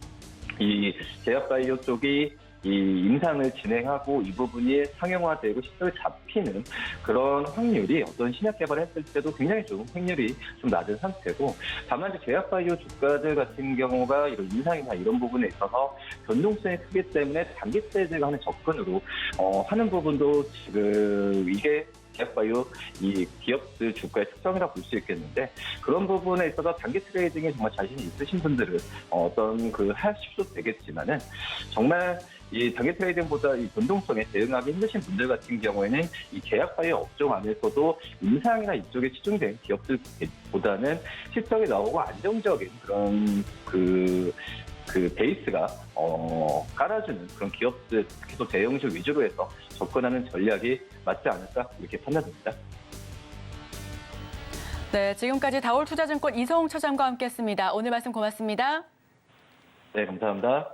이 제약바이오 쪽이 이 임상을 진행하고 이 부분이 상용화되고 실적이 잡히는 그런 확률이 어떤 신약 개발을 했을 때도 굉장히 좀 확률이 좀 낮은 상태고, 다만 이제 제약바이오 주가들 같은 경우가 이런 임상이나 이런 부분에 있어서 변동성이 크기 때문에 단기 트레이드가 하는 접근으로 하는 부분도 지금 이게 제약바이오 이 기업들 주가의 특성이라고 볼 수 있겠는데, 그런 부분에 있어서 단기 트레이딩에 정말 자신이 있으신 분들은 어떤 하십도 되겠지만은 정말 이 단기 트레이딩보다 이 변동성에 대응하기 힘드신 분들 같은 경우에는 이 제약바이오 업종 안에서도 임상이나 이쪽에 치중된 기업들보다는 실적이 나오고 안정적인 그런 그 베이스가 깔아주는 그런 기업들, 특히 또 대형주 위주로 해서 접근하는 전략이 맞지 않을까 이렇게 판단됩니다. 네, 지금까지 다올투자증권 이성웅 차장과 함께했습니다. 오늘 말씀 고맙습니다. 네, 감사합니다.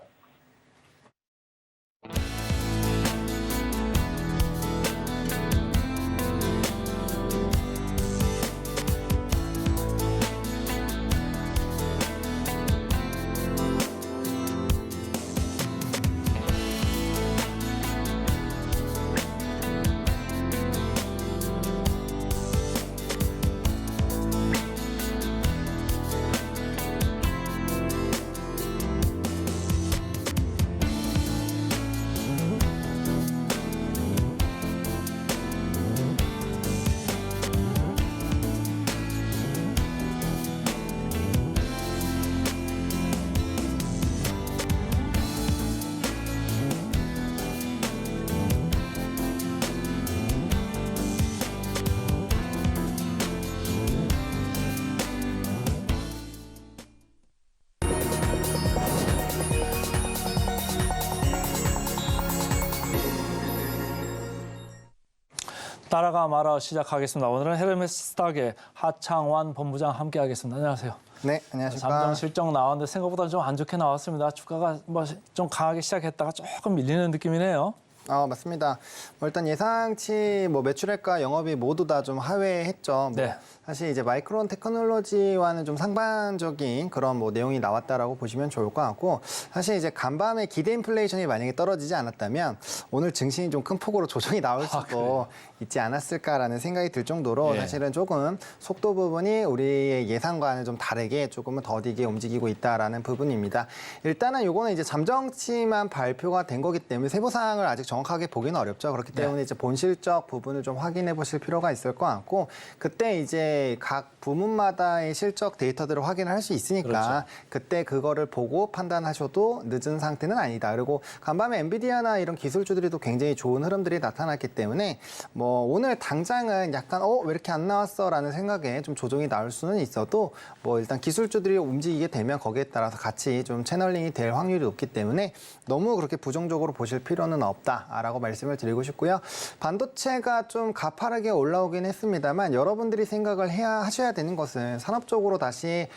따라가 말아 시작하겠습니다. 오늘은 헤르메스 스탁의 하창완 본부장 함께하겠습니다. 안녕하세요. 네, 안녕하십니까. 잠정 실적 나왔는데 생각보다 좀 안 좋게 나왔습니다. 주가가 뭐 좀 강하게 시작했다가 조금 밀리는 느낌이네요. 맞습니다. 일단 예상치 매출액과 영업이 모두 다 좀 하회했죠. 네. 사실 이제 마이크론 테크놀로지와는 좀 상반적인 그런 내용이 나왔다라고 보시면 좋을 것 같고, 사실 이제 간밤에 기대 인플레이션이 만약에 떨어지지 않았다면 오늘 증시는 좀 큰 폭으로 조정이 나올 수도 있지 않았을까라는 생각이 들 정도로 예. 사실은 조금 속도 부분이 우리의 예상과는 좀 다르게 조금은 더디게 움직이고 있다라는 부분입니다. 일단은 요거는 이제 잠정치만 발표가 된 거기 때문에 세부 사항을 아직 정확하게 보기는 어렵죠. 그렇기 때문에 이제 본실적 부분을 좀 확인해 보실 필요가 있을 것 같고, 그때 이제 각 부문마다의 실적 데이터들을 확인을 할 수 있으니까 그렇죠. 그때 그거를 보고 판단하셔도 늦은 상태는 아니다. 그리고 간밤에 엔비디아나 이런 기술주들이 또 굉장히 좋은 흐름들이 나타났기 때문에 오늘 당장은 약간 왜 이렇게 안 나왔어라는 생각에 좀 조정이 나올 수는 있어도 일단 기술주들이 움직이게 되면 거기에 따라서 같이 좀 채널링이 될 확률이 높기 때문에 너무 그렇게 부정적으로 보실 필요는 없다. 있다라고 말씀을 드리고 싶고요. 반도체가 좀 가파르게 올라오긴 했습니다만 여러분들이 생각을 하셔야 되는 것은 산업적으로 다시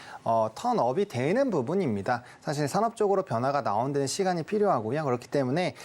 턴업이 되는 부분입니다. 사실 산업적으로 변화가 나오는 데는 시간이 필요하고요. 그렇기 때문에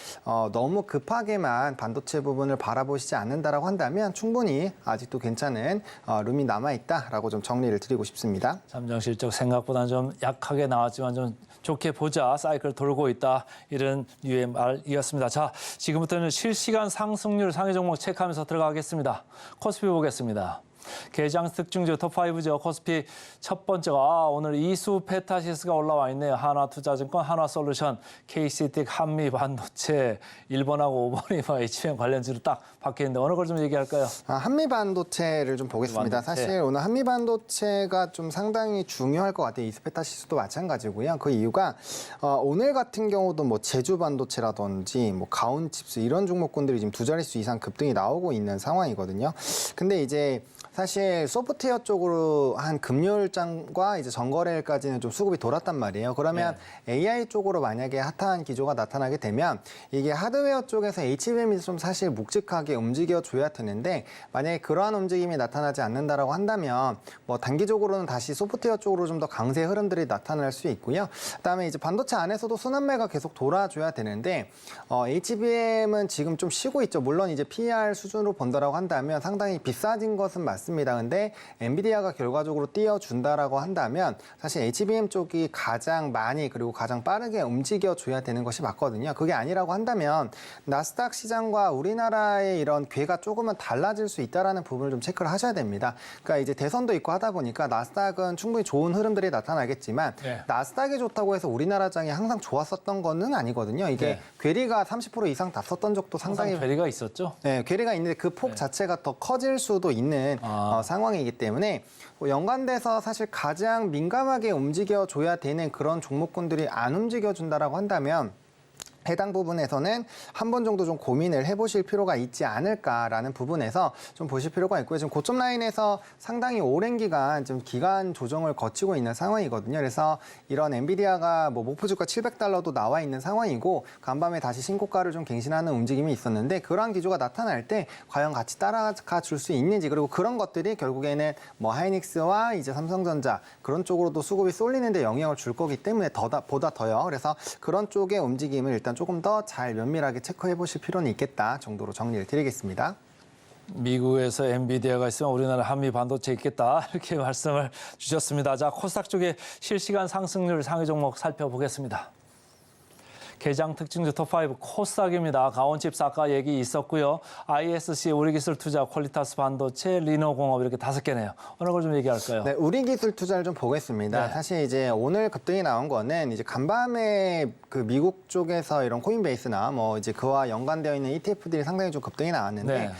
너무 급하게만 반도체 부분을 바라보시지 않는다라고 한다면 충분히 아직도 괜찮은 룸이 남아있다라고 좀 정리를 드리고 싶습니다. 잠정 실적 생각보다는 좀 약하게 나왔지만 좀 좋게 보자. 사이클 돌고 있다. 이런 류의 말이었습니다. 자, 지금부터는 실시간 상승률 상위 종목 체크하면서 들어가겠습니다. 코스피 보겠습니다. 개장 특징주 톱5죠. 코스피 첫 번째가 오늘 이수 페타시스가 올라와 있네요. 하나투자증권, 하나솔루션, KCT, 한미반도체 1번하고 5번이 HBM 관련주로 딱 박혀있는데 어느 걸 좀 얘기할까요? 한미반도체를 좀 보겠습니다. 반도체. 사실 오늘 한미반도체가 좀 상당히 중요할 것 같아요. 이수 페타시스도 마찬가지고요. 그 이유가 오늘 같은 경우도 뭐 제주반도체라든지 뭐 가온칩스 이런 종목군들이 지금 두 자릿수 이상 급등이 나오고 있는 상황이거든요. 근데 이제 사실 소프트웨어 쪽으로 한 금요일장과 이제 전거래일까지는 좀 수급이 돌았단 말이에요. 그러면 AI 쪽으로 만약에 핫한 기조가 나타나게 되면 이게 하드웨어 쪽에서 HBM이 좀 사실 묵직하게 움직여줘야 되는데 만약에 그러한 움직임이 나타나지 않는다라고 한다면 뭐 단기적으로는 다시 소프트웨어 쪽으로 좀 더 강세 흐름들이 나타날 수 있고요. 그다음에 이제 반도체 안에서도 순환매가 계속 돌아줘야 되는데 HBM은 지금 좀 쉬고 있죠. 물론 이제 PER 수준으로 본다라고 한다면 상당히 비싸진 것은 맞습니다. 근데 엔비디아가 결과적으로 띄워준다라고 한다면 사실 HBM 쪽이 가장 많이 그리고 가장 빠르게 움직여줘야 되는 것이 맞거든요. 그게 아니라고 한다면 나스닥 시장과 우리나라의 이런 궤가 조금은 달라질 수 있다라는 부분을 좀 체크를 하셔야 됩니다. 그러니까 이제 대선도 있고 하다 보니까 나스닥은 충분히 좋은 흐름들이 나타나겠지만 나스닥이 좋다고 해서 우리나라장이 항상 좋았었던 거는 아니거든요. 이게 괴리가 30% 이상 났었던 적도 상당히 괴리가 있었죠? 네, 괴리가 있는데 그 폭 자체가 더 커질 수도 있는 상황이기 때문에 연관돼서 사실 가장 민감하게 움직여줘야 되는 그런 종목군들이 안 움직여준다라고 한다면 해당 부분에서는 한 번 정도 좀 고민을 해보실 필요가 있지 않을까라는 부분에서 좀 보실 필요가 있고요. 지금 고점 라인에서 상당히 오랜 기간 좀 기간 조정을 거치고 있는 상황이거든요. 그래서 이런 엔비디아가 뭐 목표 주가 $700도 나와 있는 상황이고 간밤에 다시 신고가를 좀 갱신하는 움직임이 있었는데 그러한 기조가 나타날 때 과연 같이 따라가 줄 수 있는지 그리고 그런 것들이 결국에는 뭐 하이닉스와 이제 삼성전자 그런 쪽으로도 수급이 쏠리는데 영향을 줄 거기 때문에 보다 더요. 그래서 그런 쪽의 움직임을 일단 조금 더 잘 면밀하게 체크해 보실 필요는 있겠다 정도로 정리를 드리겠습니다. 미국에서 엔비디아가 있으면 우리나라 한미 반도체 있겠다 이렇게 말씀을 주셨습니다. 자, 코스닥 쪽에 실시간 상승률 상위 종목 살펴보겠습니다. 개장 특징주 톱5 코스닥입니다. 가온칩스 아까 얘기 있었고요. ISC, 우리기술투자, 퀄리타스 반도체, 리노공업 이렇게 5개네요. 어느 걸 좀 얘기할까요? 네, 우리기술투자를 좀 보겠습니다. 네. 사실 이제 오늘 급등이 나온 거는 이제 간밤에 그 미국 쪽에서 이런 코인베이스나 뭐 이제 그와 연관되어 있는 ETF들이 상당히 좀 급등이 나왔는데 네.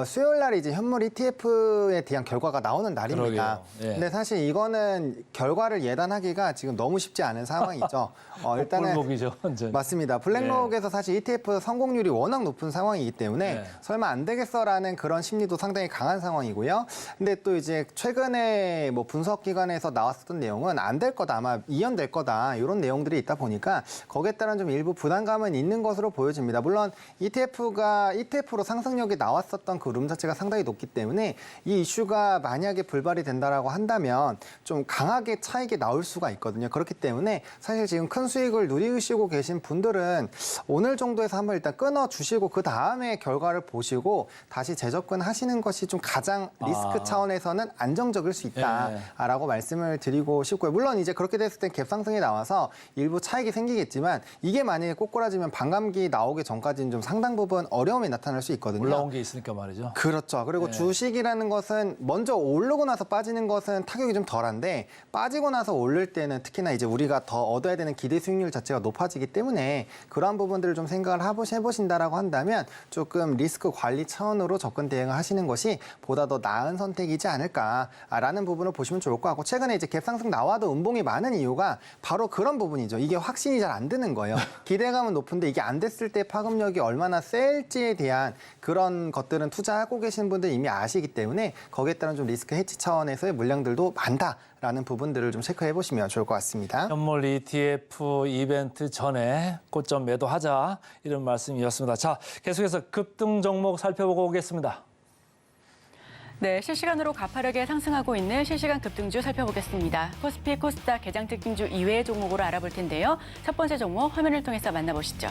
수요일 날 이제 현물 ETF에 대한 결과가 나오는 날입니다. 예. 근데 사실 이거는 결과를 예단하기가 지금 너무 쉽지 않은 상황이죠. 일단은 복불복이죠, 완전. 맞습니다. 블랙록에서 사실 ETF 성공률이 워낙 높은 상황이기 때문에 설마 안 되겠어라는 그런 심리도 상당히 강한 상황이고요. 근데 또 이제 최근에 뭐 분석 기관에서 나왔었던 내용은 안 될 거다, 아마 이연될 거다 이런 내용들이 있다 보니까 거기에 따른 좀 일부 부담감은 있는 것으로 보여집니다. 물론 ETF로 상승력이 나왔었던 그 룸 자체가 상당히 높기 때문에 이 이슈가 만약에 불발이 된다라고 한다면 좀 강하게 차익이 나올 수가 있거든요. 그렇기 때문에 사실 지금 큰 수익을 누리시고 계신 분들은 오늘 정도에서 한번 일단 끊어주시고 그 다음에 결과를 보시고 다시 재접근하시는 것이 좀 가장 리스크 차원에서는 안정적일 수 있다라고 말씀을 드리고 싶고요. 물론 이제 그렇게 됐을 땐 갭 상승이 나와서 일부 차익이 생기겠지만 이게 만약에 꼬꾸라지면 반감기 나오기 전까지는 좀 상당 부분 어려움이 나타날 수 있거든요. 올라온 게 있으니까 말이죠. 그렇죠. 그리고 주식이라는 것은 먼저 오르고 나서 빠지는 것은 타격이 좀 덜한데 빠지고 나서 오를 때는 특히나 이제 우리가 더 얻어야 되는 기대 수익률 자체가 높아지기 때문에 그러한 부분들을 좀 생각을 해보신다라고 한다면 조금 리스크 관리 차원으로 접근 대응을 하시는 것이 보다 더 나은 선택이지 않을까라는 부분을 보시면 좋을 것 같고 최근에 이제 갭 상승 나와도 음봉이 많은 이유가 바로 그런 부분이죠. 이게 확신이 잘 안 드는 거예요. 기대감은 높은데 이게 안 됐을 때 파급력이 얼마나 셀지에 대한 그런 것들은 투자하고 계신 분들 이미 아시기 때문에 거기에 따른 좀 리스크 해치 차원에서의 물량들도 많다. 있다라는 부분들을 좀 체크해 보시면 좋을 것 같습니다. 현물 ETF 이벤트 전에 고점 매도하자 이런 말씀이었습니다. 자, 계속해서 급등 종목 살펴보고 오겠습니다. 네, 실시간으로 가파르게 상승하고 있는 실시간 급등주 살펴보겠습니다. 코스피, 코스닥 개장 특징주 이외의 종목으로 알아볼 텐데요. 첫 번째 종목 화면을 통해서 만나보시죠.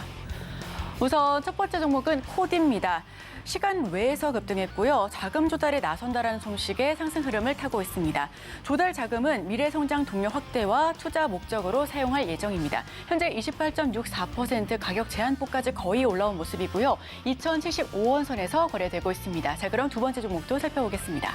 우선 첫 번째 종목은 코디입니다. 시간 외에서 급등했고요. 자금 조달에 나선다라는 소식의 상승 흐름을 타고 있습니다. 조달 자금은 미래 성장 동력 확대와 투자 목적으로 사용할 예정입니다. 현재 28.64% 가격 제한폭까지 거의 올라온 모습이고요. 2075원 선에서 거래되고 있습니다. 자, 그럼 두 번째 종목도 살펴보겠습니다.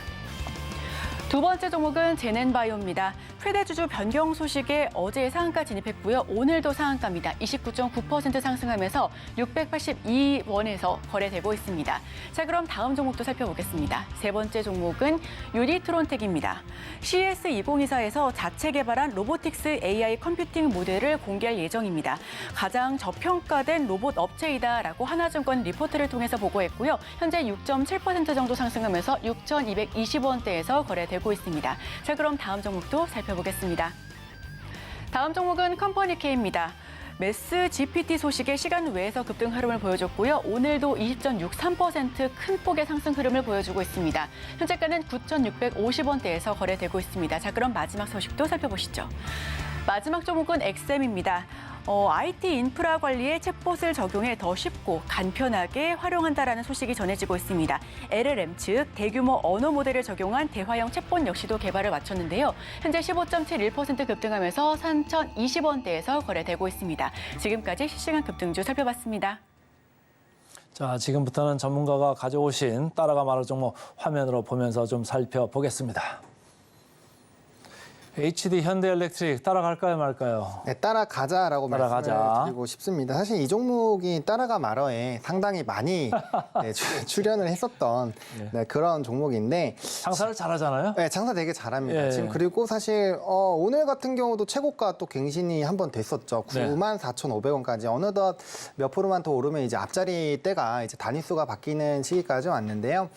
두 번째 종목은 제넨바이오입니다. 최대 주주 변경 소식에 어제 상한가 진입했고요. 오늘도 상한가입니다. 29.9% 상승하면서 682원에서 거래되고 있습니다. 자, 그럼 다음 종목도 살펴보겠습니다. 세 번째 종목은 유니트론텍입니다. CES 2024에서 자체 개발한 로보틱스 AI 컴퓨팅 모델을 공개할 예정입니다. 가장 저평가된 로봇 업체이다라고 하나증권 리포트를 통해서 보고했고요. 현재 6.7% 정도 상승하면서 6,220원대에서 거래되고 있습니다. 자, 그럼 다음 종목도 살펴보겠습니다. 다음 종목은 컴퍼니케입니다. 매스 GPT 소식의 시간 외에서 급등 흐름을 보여줬고요. 오늘도 20.63% 큰 폭의 상승 흐름을 보여주고 있습니다. 현재가는 9,650원대에서 거래되고 있습니다. 자, 그럼 마지막 소식도 살펴보시죠. 마지막 종목은 엑셈입니다. IT 인프라 관리에 챗봇을 적용해 더 쉽고 간편하게 활용한다라는 소식이 전해지고 있습니다. LLM 즉 대규모 언어 모델을 적용한 대화형 챗봇 역시도 개발을 마쳤는데요. 현재 15.71% 급등하면서 3,020원대에서 거래되고 있습니다. 지금까지 실시간 급등주 살펴봤습니다. 자, 지금부터는 전문가가 가져오신 따라가 말할 종목 화면으로 보면서 좀 살펴보겠습니다. HD 현대엘렉트릭 따라갈까요 말까요? 네, 따라가자라고 따라가자. 말씀을 드리고 싶습니다. 사실 이 종목이 따라가 말어에 상당히 많이 네, 출연을 했었던 네, 그런 종목인데 장사를 잘하잖아요. 네, 장사 되게 잘합니다. 예. 지금 그리고 사실 오늘 같은 경우도 최고가 또 갱신이 한 번 됐었죠. 네. 94,500원까지 어느덧 몇 프로만 더 오르면 이제 앞자리 때가 이제 단위수가 바뀌는 시기까지 왔는데요.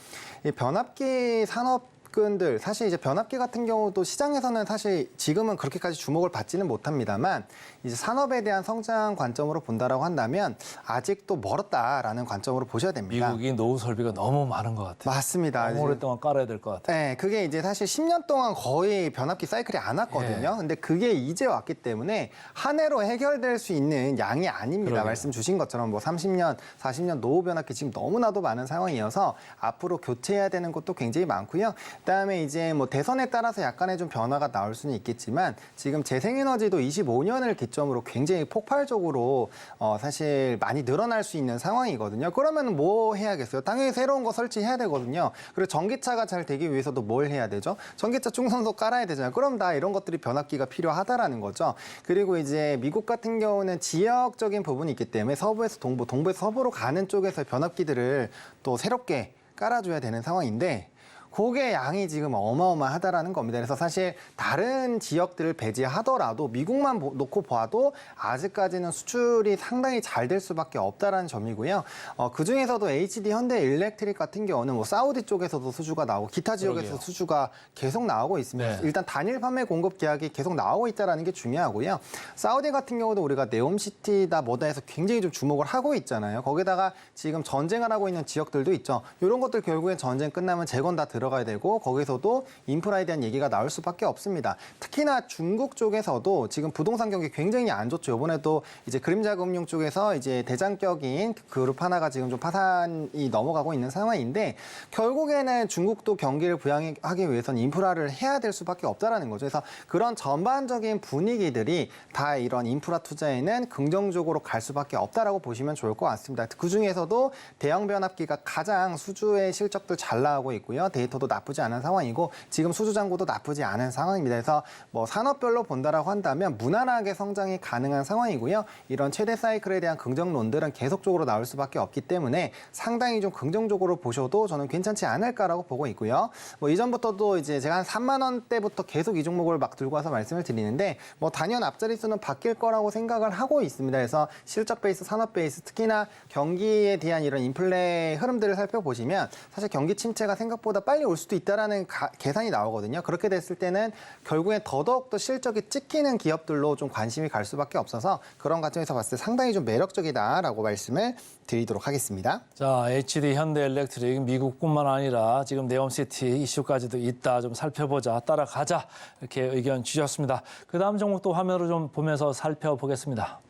이 변압기 산업 들 사실 이제 변압기 같은 경우도 시장에서는 사실 지금은 그렇게까지 주목을 받지는 못합니다만 이제 산업에 대한 성장 관점으로 본다라고 한다면 아직도 멀었다라는 관점으로 보셔야 됩니다. 미국이 노후 설비가 너무 많은 것 같아요. 맞습니다. 너무 오랫동안 깔아야 될 것 같아요. 네, 그게 이제 사실 10년 동안 거의 변압기 사이클이 안 왔거든요. 예. 근데 그게 이제 왔기 때문에 한 해로 해결될 수 있는 양이 아닙니다. 그러게요. 말씀 주신 것처럼 뭐 30년, 40년 노후 변압기 지금 너무나도 많은 상황이어서 앞으로 교체해야 되는 것도 굉장히 많고요. 그다음에 이제 뭐 대선에 따라서 약간의 좀 변화가 나올 수는 있겠지만 지금 재생에너지도 25년을 기점으로 굉장히 폭발적으로 사실 많이 늘어날 수 있는 상황이거든요. 그러면 뭐 해야겠어요? 당연히 새로운 거 설치해야 되거든요. 그리고 전기차가 잘 되기 위해서도 뭘 해야 되죠? 전기차 충전소 깔아야 되잖아요. 그럼 다 이런 것들이 변압기가 필요하다라는 거죠. 그리고 이제 미국 같은 경우는 지역적인 부분이 있기 때문에 서부에서 동부, 동부에서 서부로 가는 쪽에서 변압기들을 또 새롭게 깔아줘야 되는 상황인데 그게 양이 지금 어마어마하다라는 겁니다. 그래서 사실 다른 지역들을 배제하더라도 미국만 놓고 봐도 아직까지는 수출이 상당히 잘 될 수밖에 없다라는 점이고요. 그중에서도 HD 현대일렉트릭 같은 경우는 뭐 사우디 쪽에서도 수주가 나오고 기타 지역에서 그러게요. 수주가 계속 나오고 있습니다. 네. 일단 단일 판매 공급 계약이 계속 나오고 있다는 게 중요하고요. 사우디 같은 경우도 우리가 네옴시티다 뭐다 해서 굉장히 좀 주목을 하고 있잖아요. 거기다가 지금 전쟁을 하고 있는 지역들도 있죠. 이런 것들 결국엔 전쟁 끝나면 재건 다 들어가야 되고 거기서도 인프라에 대한 얘기가 나올 수밖에 없습니다. 특히나 중국 쪽에서도 지금 부동산 경기 굉장히 안 좋죠. 이번에도 이제 그림자금융 쪽에서 이제 대장격인 그룹 하나가 지금 좀 파산이 넘어가고 있는 상황인데 결국에는 중국도 경기를 부양하기 위해서는 인프라를 해야 될 수밖에 없다라는 거죠. 그래서 그런 전반적인 분위기들이 다 이런 인프라 투자에는 긍정적으로 갈 수밖에 없다라고 보시면 좋을 것 같습니다. 그 중에서도 대형 변압기가 가장 수주의 실적도 잘 나오고 있고요. 데이터도 나쁘지 않은 상황이고 지금 수주 잔고도 나쁘지 않은 상황입니다. 그래서 뭐 산업별로 본다라고 한다면 무난하게 성장이 가능한 상황이고요. 이런 최대 사이클에 대한 긍정론들은 계속적으로 나올 수밖에 없기 때문에 상당히 좀 긍정적으로 보셔도 저는 괜찮지 않을까라고 보고 있고요. 뭐 이전부터도 이제 제가 한 3만 원대부터 계속 이 종목을 막 들고 와서 말씀을 드리는데 뭐 단연 앞자리 수는 바뀔 거라고 생각을 하고 있습니다. 그래서 실적 베이스, 산업 베이스, 특히나 경기에 대한 이런 인플레 흐름들을 살펴보시면 사실 경기 침체가 생각보다 빨리 빨리 올 수도 있다라는 계산이 나오거든요. 그렇게 됐을 때는 결국엔 더더욱 실적이 찍히는 기업들로 좀 관심이 갈 수밖에 없어서 그런 관점에서 봤을 때 상당히 좀 매력적이다라고 말씀을 드리도록 하겠습니다. 자, HD 현대엘렉트릭 미국뿐만 아니라 지금 네옴시티 이슈까지도 있다. 좀 살펴보자. 따라가자. 이렇게 의견 주셨습니다. 그다음 종목도 화면으로 좀 보면서 살펴보겠습니다.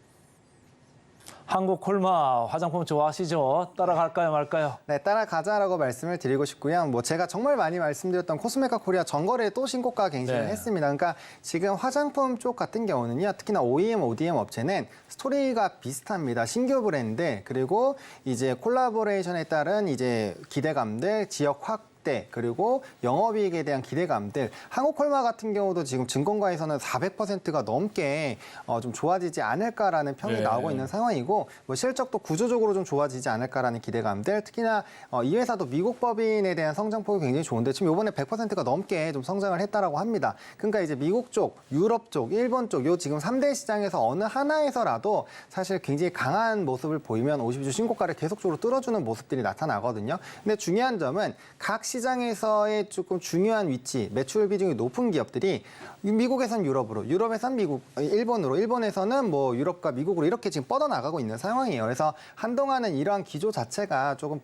한국콜마 화장품 좋아하시죠? 따라갈까요, 말까요? 네, 따라가자라고 말씀을 드리고 싶고요. 뭐 제가 정말 많이 말씀드렸던 코스메카 코리아 전거래에 또 신고가 갱신을 네. 했습니다. 그러니까 지금 화장품 쪽 같은 경우는요. 특히나 OEM, ODM 업체는 스토리가 비슷합니다. 신규 브랜드 그리고 이제 콜라보레이션에 따른 이제 기대감들, 지역 확대 그리고 영업이익에 대한 기대감들 한국콜마 같은 경우도 지금 증권가에서는 400%가 넘게 좀 좋아지지 않을까라는 평이 네. 나오고 있는 상황이고 뭐 실적도 구조적으로 좀 좋아지지 않을까라는 기대감들 특히나 이 회사도 미국 법인에 대한 성장폭이 굉장히 좋은데 지금 이번에 100%가 넘게 좀 성장을 했다라고 합니다. 그러니까 이제 미국 쪽, 유럽 쪽, 일본 쪽 요 지금 3대 시장에서 어느 하나에서라도 사실 굉장히 강한 모습을 보이면 52주 신고가를 계속적으로 뚫어주는 모습들이 나타나거든요. 근데 중요한 점은 각 시장에서의 조금 중요한 위치, 매출 비중이 높은 기업들이 미국에선 유럽으로, 유럽에선 미국, 일본으로, 일본에서는 뭐 유럽과 미국으로 이렇게 지금 뻗어나가고 있는 상황이에요. 그래서 한동안은 이러한 기조 자체가 조금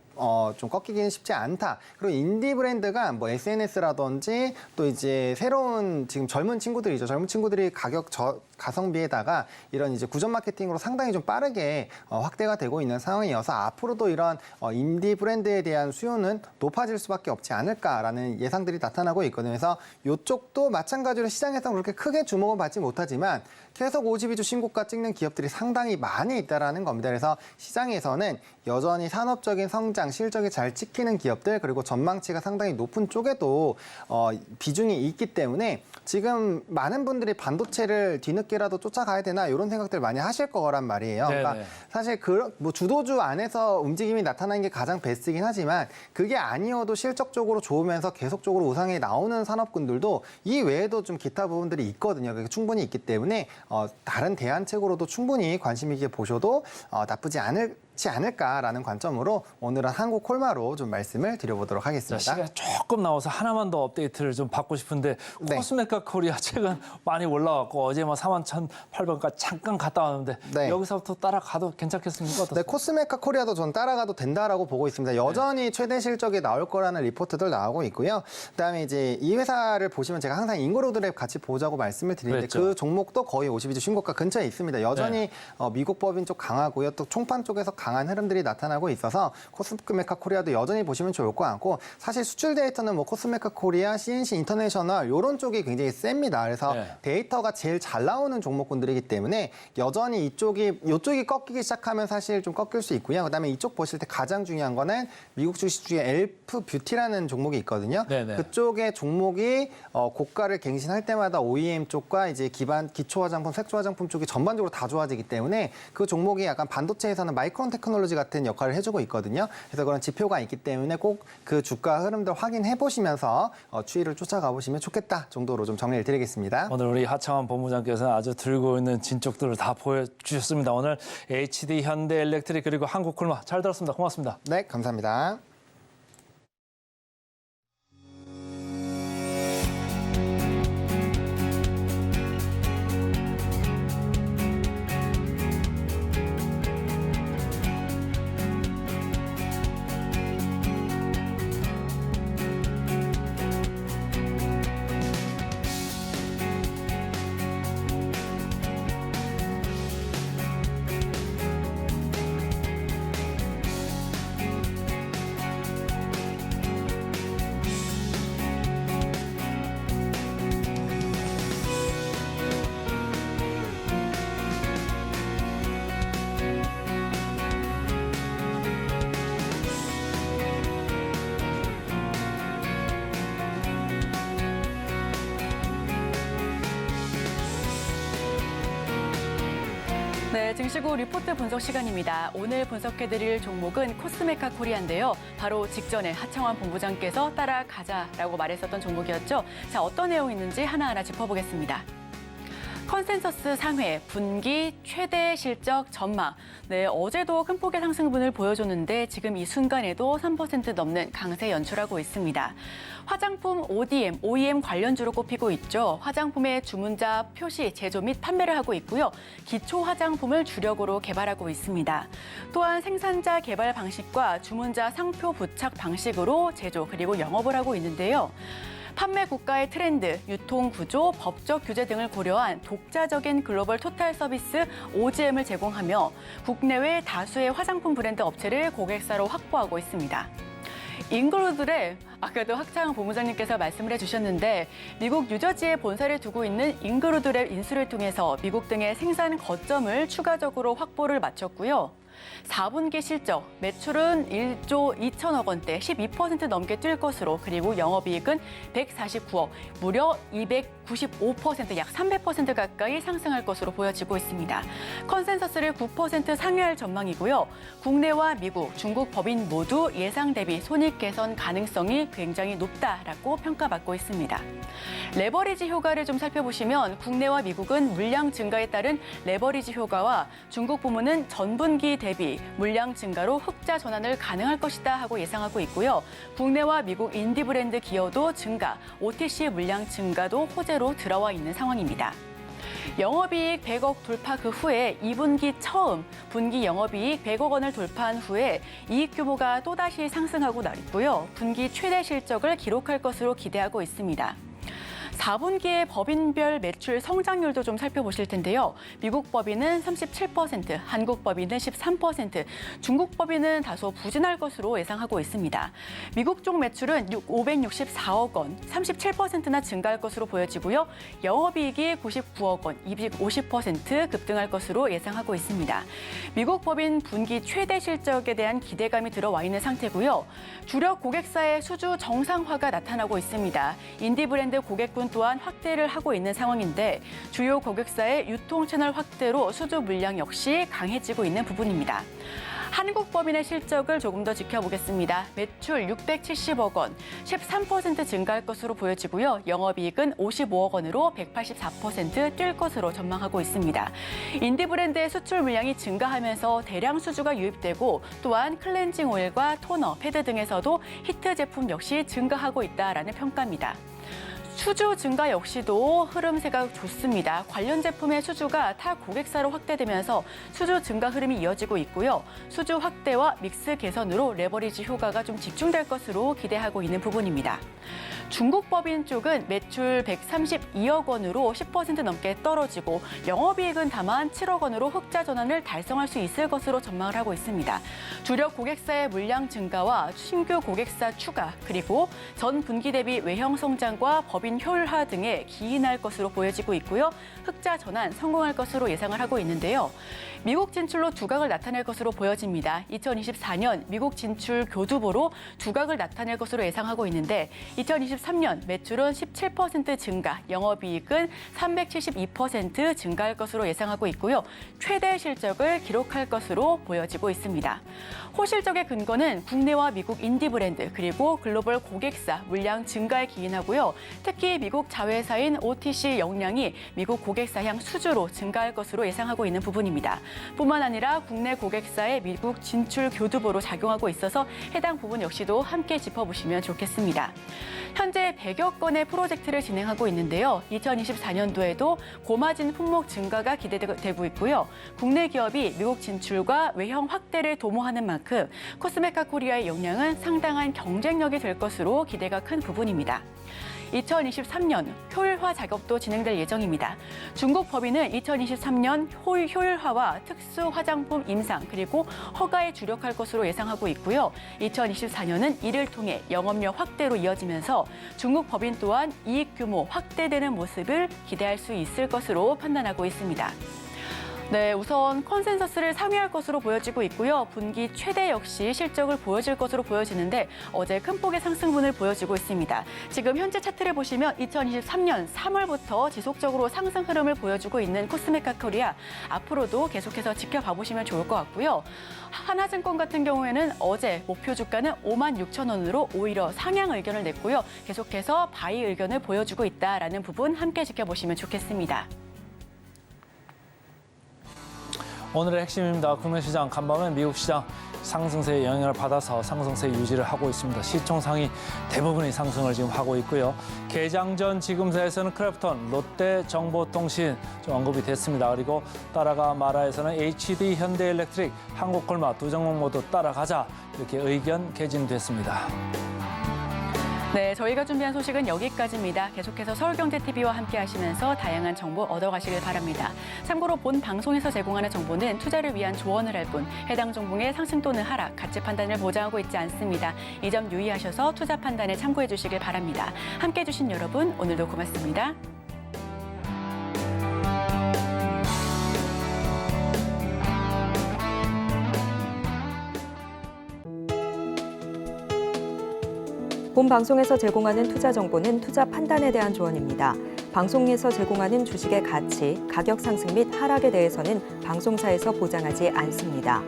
좀 꺾이기는 쉽지 않다. 그리고 인디 브랜드가 뭐 SNS라든지 또 이제 새로운 지금 젊은 친구들이죠. 젊은 친구들이 가성비에다가 이런 이제 구전 마케팅으로 상당히 좀 빠르게 확대가 되고 있는 상황이어서 앞으로도 이런 인디 브랜드에 대한 수요는 높아질 수밖에 없지 않을까라는 예상들이 나타나고 있거든요. 그래서 이쪽도 마찬가지로 시장에서 그렇게 크게 주목은 받지 못하지만 계속 52주 신고가 찍는 기업들이 상당히 많이 있다라는 겁니다. 그래서 시장에서는 여전히 산업적인 성장, 실적이 잘 찍히는 기업들 그리고 전망치가 상당히 높은 쪽에도 비중이 있기 때문에 지금 많은 분들이 반도체를 뒤늦게라도 쫓아가야 되나 이런 생각들 많이 하실 거란 말이에요. 그러니까 네네. 사실 뭐 주도주 안에서 움직임이 나타나는 게 가장 베스트긴 하지만 그게 아니어도 실적적으로 좋으면서 계속적으로 우상에 나오는 산업군들도 이 외에도 좀 기타 부분들이 있거든요. 그게 충분히 있기 때문에 다른 대안책으로도 충분히 관심 있게 보셔도 나쁘지 않을까라는 관점으로 오늘은 한국콜마로 좀 말씀을 드려보도록 자, 하겠습니다. 시간이 조금 나와서 하나만 더 업데이트를 좀 받고 싶은데 네. 코스메카 코리아 최근 많이 올라왔고 어제 뭐 41,800원까지 잠깐 갔다 왔는데 네. 여기서부터 따라가도 괜찮겠습니까? 네, 어떻습니까? 코스메카 코리아도 전 따라가도 된다라고 보고 있습니다. 여전히 최대 실적이 나올 거라는 리포트들 나오고 있고요. 그다음에 이제 이 회사를 보시면 제가 항상 인고로드랩 같이 보자고 말씀을 드리는데 그랬죠. 그 종목도 거의 52주 신고가 근처에 있습니다. 여전히 미국 법인 쪽 강하고요. 또 총판 쪽에서 강한 흐름들이 나타나고 있어서 코스메카 코리아도 여전히 보시면 좋을 것 같고 사실 수출 데이터는 뭐 코스메카 코리아, CNC 인터내셔널 이런 쪽이 굉장히 셉니다. 그래서 네. 데이터가 제일 잘 나오는 종목군들이기 때문에 여전히 이쪽이 꺾이기 시작하면 사실 좀 꺾일 수 있고요. 그다음에 이쪽 보실 때 가장 중요한 거는 미국 주식 중에 엘프 뷰티라는 종목이 있거든요. 네네. 그쪽의 종목이 고가를 갱신할 때마다 OEM 쪽과 이제 기초 화장품, 색조 화장품 쪽이 전반적으로 다 좋아지기 때문에 그 종목이 약간 반도체에서는 마이크론 테크놀로지 같은 역할을 해주고 있거든요. 그래서 그런 지표가 있기 때문에 꼭 그 주가 흐름들 확인해 보시면서 추이를 쫓아가 보시면 좋겠다 정도로 좀 정리를 드리겠습니다. 오늘 우리 하창원 본부장께서는 아주 들고 있는 진쪽들을 다 보여주셨습니다. 오늘 HD 현대엘렉트릭 그리고 한국콜마 잘 들었습니다. 고맙습니다. 네, 감사합니다. 네, 증시구 리포트 분석 시간입니다. 오늘 분석해드릴 종목은 코스메카 코리아인데요. 바로 직전에 하창원 본부장께서 따라가자라고 말했었던 종목이었죠. 자, 어떤 내용이 있는지 하나하나 짚어보겠습니다. 컨센서스 상회 분기 최대 실적 전망. 네, 어제도 큰 폭의 상승분을 보여줬는데 지금 이 순간에도 3% 넘는 강세 연출하고 있습니다. 화장품 OEM 관련주로 꼽히고 있죠. 화장품의 주문자 표시, 제조 및 판매를 하고 있고요. 기초 화장품을 주력으로 개발하고 있습니다. 또한 생산자 개발 방식과 주문자 상표 부착 방식으로 제조 그리고 영업을 하고 있는데요. 판매 국가의 트렌드, 유통 구조, 법적 규제 등을 고려한 독자적인 글로벌 토탈 서비스 OGM을 제공하며 국내외 다수의 화장품 브랜드 업체를 고객사로 확보하고 있습니다. 잉그루드랩, 아까도 학창 본부장님께서 말씀을 해주셨는데 미국 뉴저지에 본사를 두고 있는 잉그루드랩 인수를 통해서 미국 등의 생산 거점을 추가적으로 확보를 마쳤고요. 4분기 실적, 매출은 1조 2천억 원대, 12% 넘게 뛸 것으로, 그리고 영업이익은 149억, 무려 295%, 약 300% 가까이 상승할 것으로 보여지고 있습니다. 컨센서스를 9% 상회할 전망이고요. 국내와 미국, 중국 법인 모두 예상 대비 손익 개선 가능성이 굉장히 높다라고 평가받고 있습니다. 레버리지 효과를 좀 살펴보시면 국내와 미국은 물량 증가에 따른 레버리지 효과와 중국 부문은 전분기 대비 물량 증가로 흑자 전환을 가능할 것이다 하고 예상하고 있고요. 국내와 미국 인디 브랜드 기여도 증가, OTC 물량 증가도 호재로 들어와 있는 상황입니다. 영업이익 100억 돌파 그 후에 2분기 처음 분기 영업이익 100억 원을 돌파한 후에 이익 규모가 또다시 상승하고 있고요. 분기 최대 실적을 기록할 것으로 기대하고 있습니다. 4분기의 법인별 매출 성장률도 좀 살펴보실 텐데요. 미국 법인은 37%, 한국 법인은 13%, 중국 법인은 다소 부진할 것으로 예상하고 있습니다. 미국 쪽 매출은 564억 원, 37%나 증가할 것으로 보여지고요. 영업이익이 99억 원, 250% 급등할 것으로 예상하고 있습니다. 미국 법인 분기 최대 실적에 대한 기대감이 들어와 있는 상태고요. 주력 고객사의 수주 정상화가 나타나고 있습니다. 인디 브랜드 고객군 또한 확대를 하고 있는 상황인데 주요 고객사의 유통 채널 확대로 수주 물량 역시 강해지고 있는 부분입니다. 한국법인의 실적을 조금 더 지켜보겠습니다. 매출 670억 원, 13% 증가할 것으로 보여지고요. 영업이익은 55억 원으로 184% 뛸 것으로 전망하고 있습니다. 인디 브랜드의 수출 물량이 증가하면서 대량 수주가 유입되고 또한 클렌징 오일과 토너, 패드 등에서도 히트 제품 역시 증가하고 있다라는 평가입니다. 수주 증가 역시도 흐름세가 좋습니다. 관련 제품의 수주가 타 고객사로 확대되면서 수주 증가 흐름이 이어지고 있고요. 수주 확대와 믹스 개선으로 레버리지 효과가 좀 집중될 것으로 기대하고 있는 부분입니다. 중국 법인 쪽은 매출 132억 원으로 10% 넘게 떨어지고 영업이익은 다만 7억 원으로 흑자 전환을 달성할 수 있을 것으로 전망을 하고 있습니다. 주력 고객사의 물량 증가와 신규 고객사 추가, 그리고 전 분기 대비 외형 성장과 법인 효율화 등에 기인할 것으로 보여지고 있고요. 흑자 전환 성공할 것으로 예상을 하고 있는데요. 미국 진출로 두각을 나타낼 것으로 보여집니다. 2024년 미국 진출 교두보로 두각을 나타낼 것으로 예상하고 있는데 2023년 매출은 17% 증가, 영업이익은 372% 증가할 것으로 예상하고 있고요. 최대 실적을 기록할 것으로 보여지고 있습니다. 호실적의 근거는 국내와 미국 인디 브랜드 그리고 글로벌 고객사 물량 증가에 기인하고요. 특히 미국 자회사인 OTC 역량이 미국 고객사향 수주로 증가할 것으로 예상하고 있는 부분입니다. 뿐만 아니라 국내 고객사의 미국 진출 교두보로 작용하고 있어서 해당 부분 역시도 함께 짚어보시면 좋겠습니다. 현재 100여 건의 프로젝트를 진행하고 있는데요. 2024년도에도 고마진 품목 증가가 기대되고 있고요. 국내 기업이 미국 진출과 외형 확대를 도모하는 만큼 코스메카 코리아의 역량은 상당한 경쟁력이 될 것으로 기대가 큰 부분입니다. 2023년 효율화 작업도 진행될 예정입니다. 중국 법인은 2023년 효율화와 특수 화장품 임상 그리고 허가에 주력할 것으로 예상하고 있고요. 2024년은 이를 통해 영업력 확대로 이어지면서 중국 법인 또한 이익 규모 확대되는 모습을 기대할 수 있을 것으로 판단하고 있습니다. 네, 우선 컨센서스를 상회할 것으로 보여지고 있고요. 분기 최대 역시 실적을 보여줄 것으로 보여지는데 어제 큰 폭의 상승분을 보여주고 있습니다. 지금 현재 차트를 보시면 2023년 3월부터 지속적으로 상승 흐름을 보여주고 있는 코스메카 코리아, 앞으로도 계속해서 지켜봐 보시면 좋을 것 같고요. 하나증권 같은 경우에는 어제 목표 주가는 56,000원으로 오히려 상향 의견을 냈고요. 계속해서 바이 의견을 보여주고 있다라는 부분 함께 지켜보시면 좋겠습니다. 오늘의 핵심입니다. 국내 시장 간밤에 미국 시장 상승세의 영향을 받아서 상승세 유지를 하고 있습니다. 시총상이 대부분이 상승을 지금 하고 있고요. 개장 전 지금세에서는 크래프톤, 롯데 정보통신 좀 언급이 됐습니다. 그리고 따라가 마라에서는 HD, 현대일렉트릭, 한국콜마 두 종목 모두 따라가자 이렇게 의견 개진됐습니다. 네, 저희가 준비한 소식은 여기까지입니다. 계속해서 서울경제TV와 함께 하시면서 다양한 정보 얻어가시길 바랍니다. 참고로 본 방송에서 제공하는 정보는 투자를 위한 조언을 할 뿐 해당 종목의 상승 또는 하락, 가치 판단을 보장하고 있지 않습니다. 이 점 유의하셔서 투자 판단에 참고해 주시길 바랍니다. 함께해 주신 여러분, 오늘도 고맙습니다. 본 방송에서 제공하는 투자 정보는 투자 판단에 대한 조언입니다. 방송에서 제공하는 주식의 가치, 가격 상승 및 하락에 대해서는 방송사에서 보장하지 않습니다.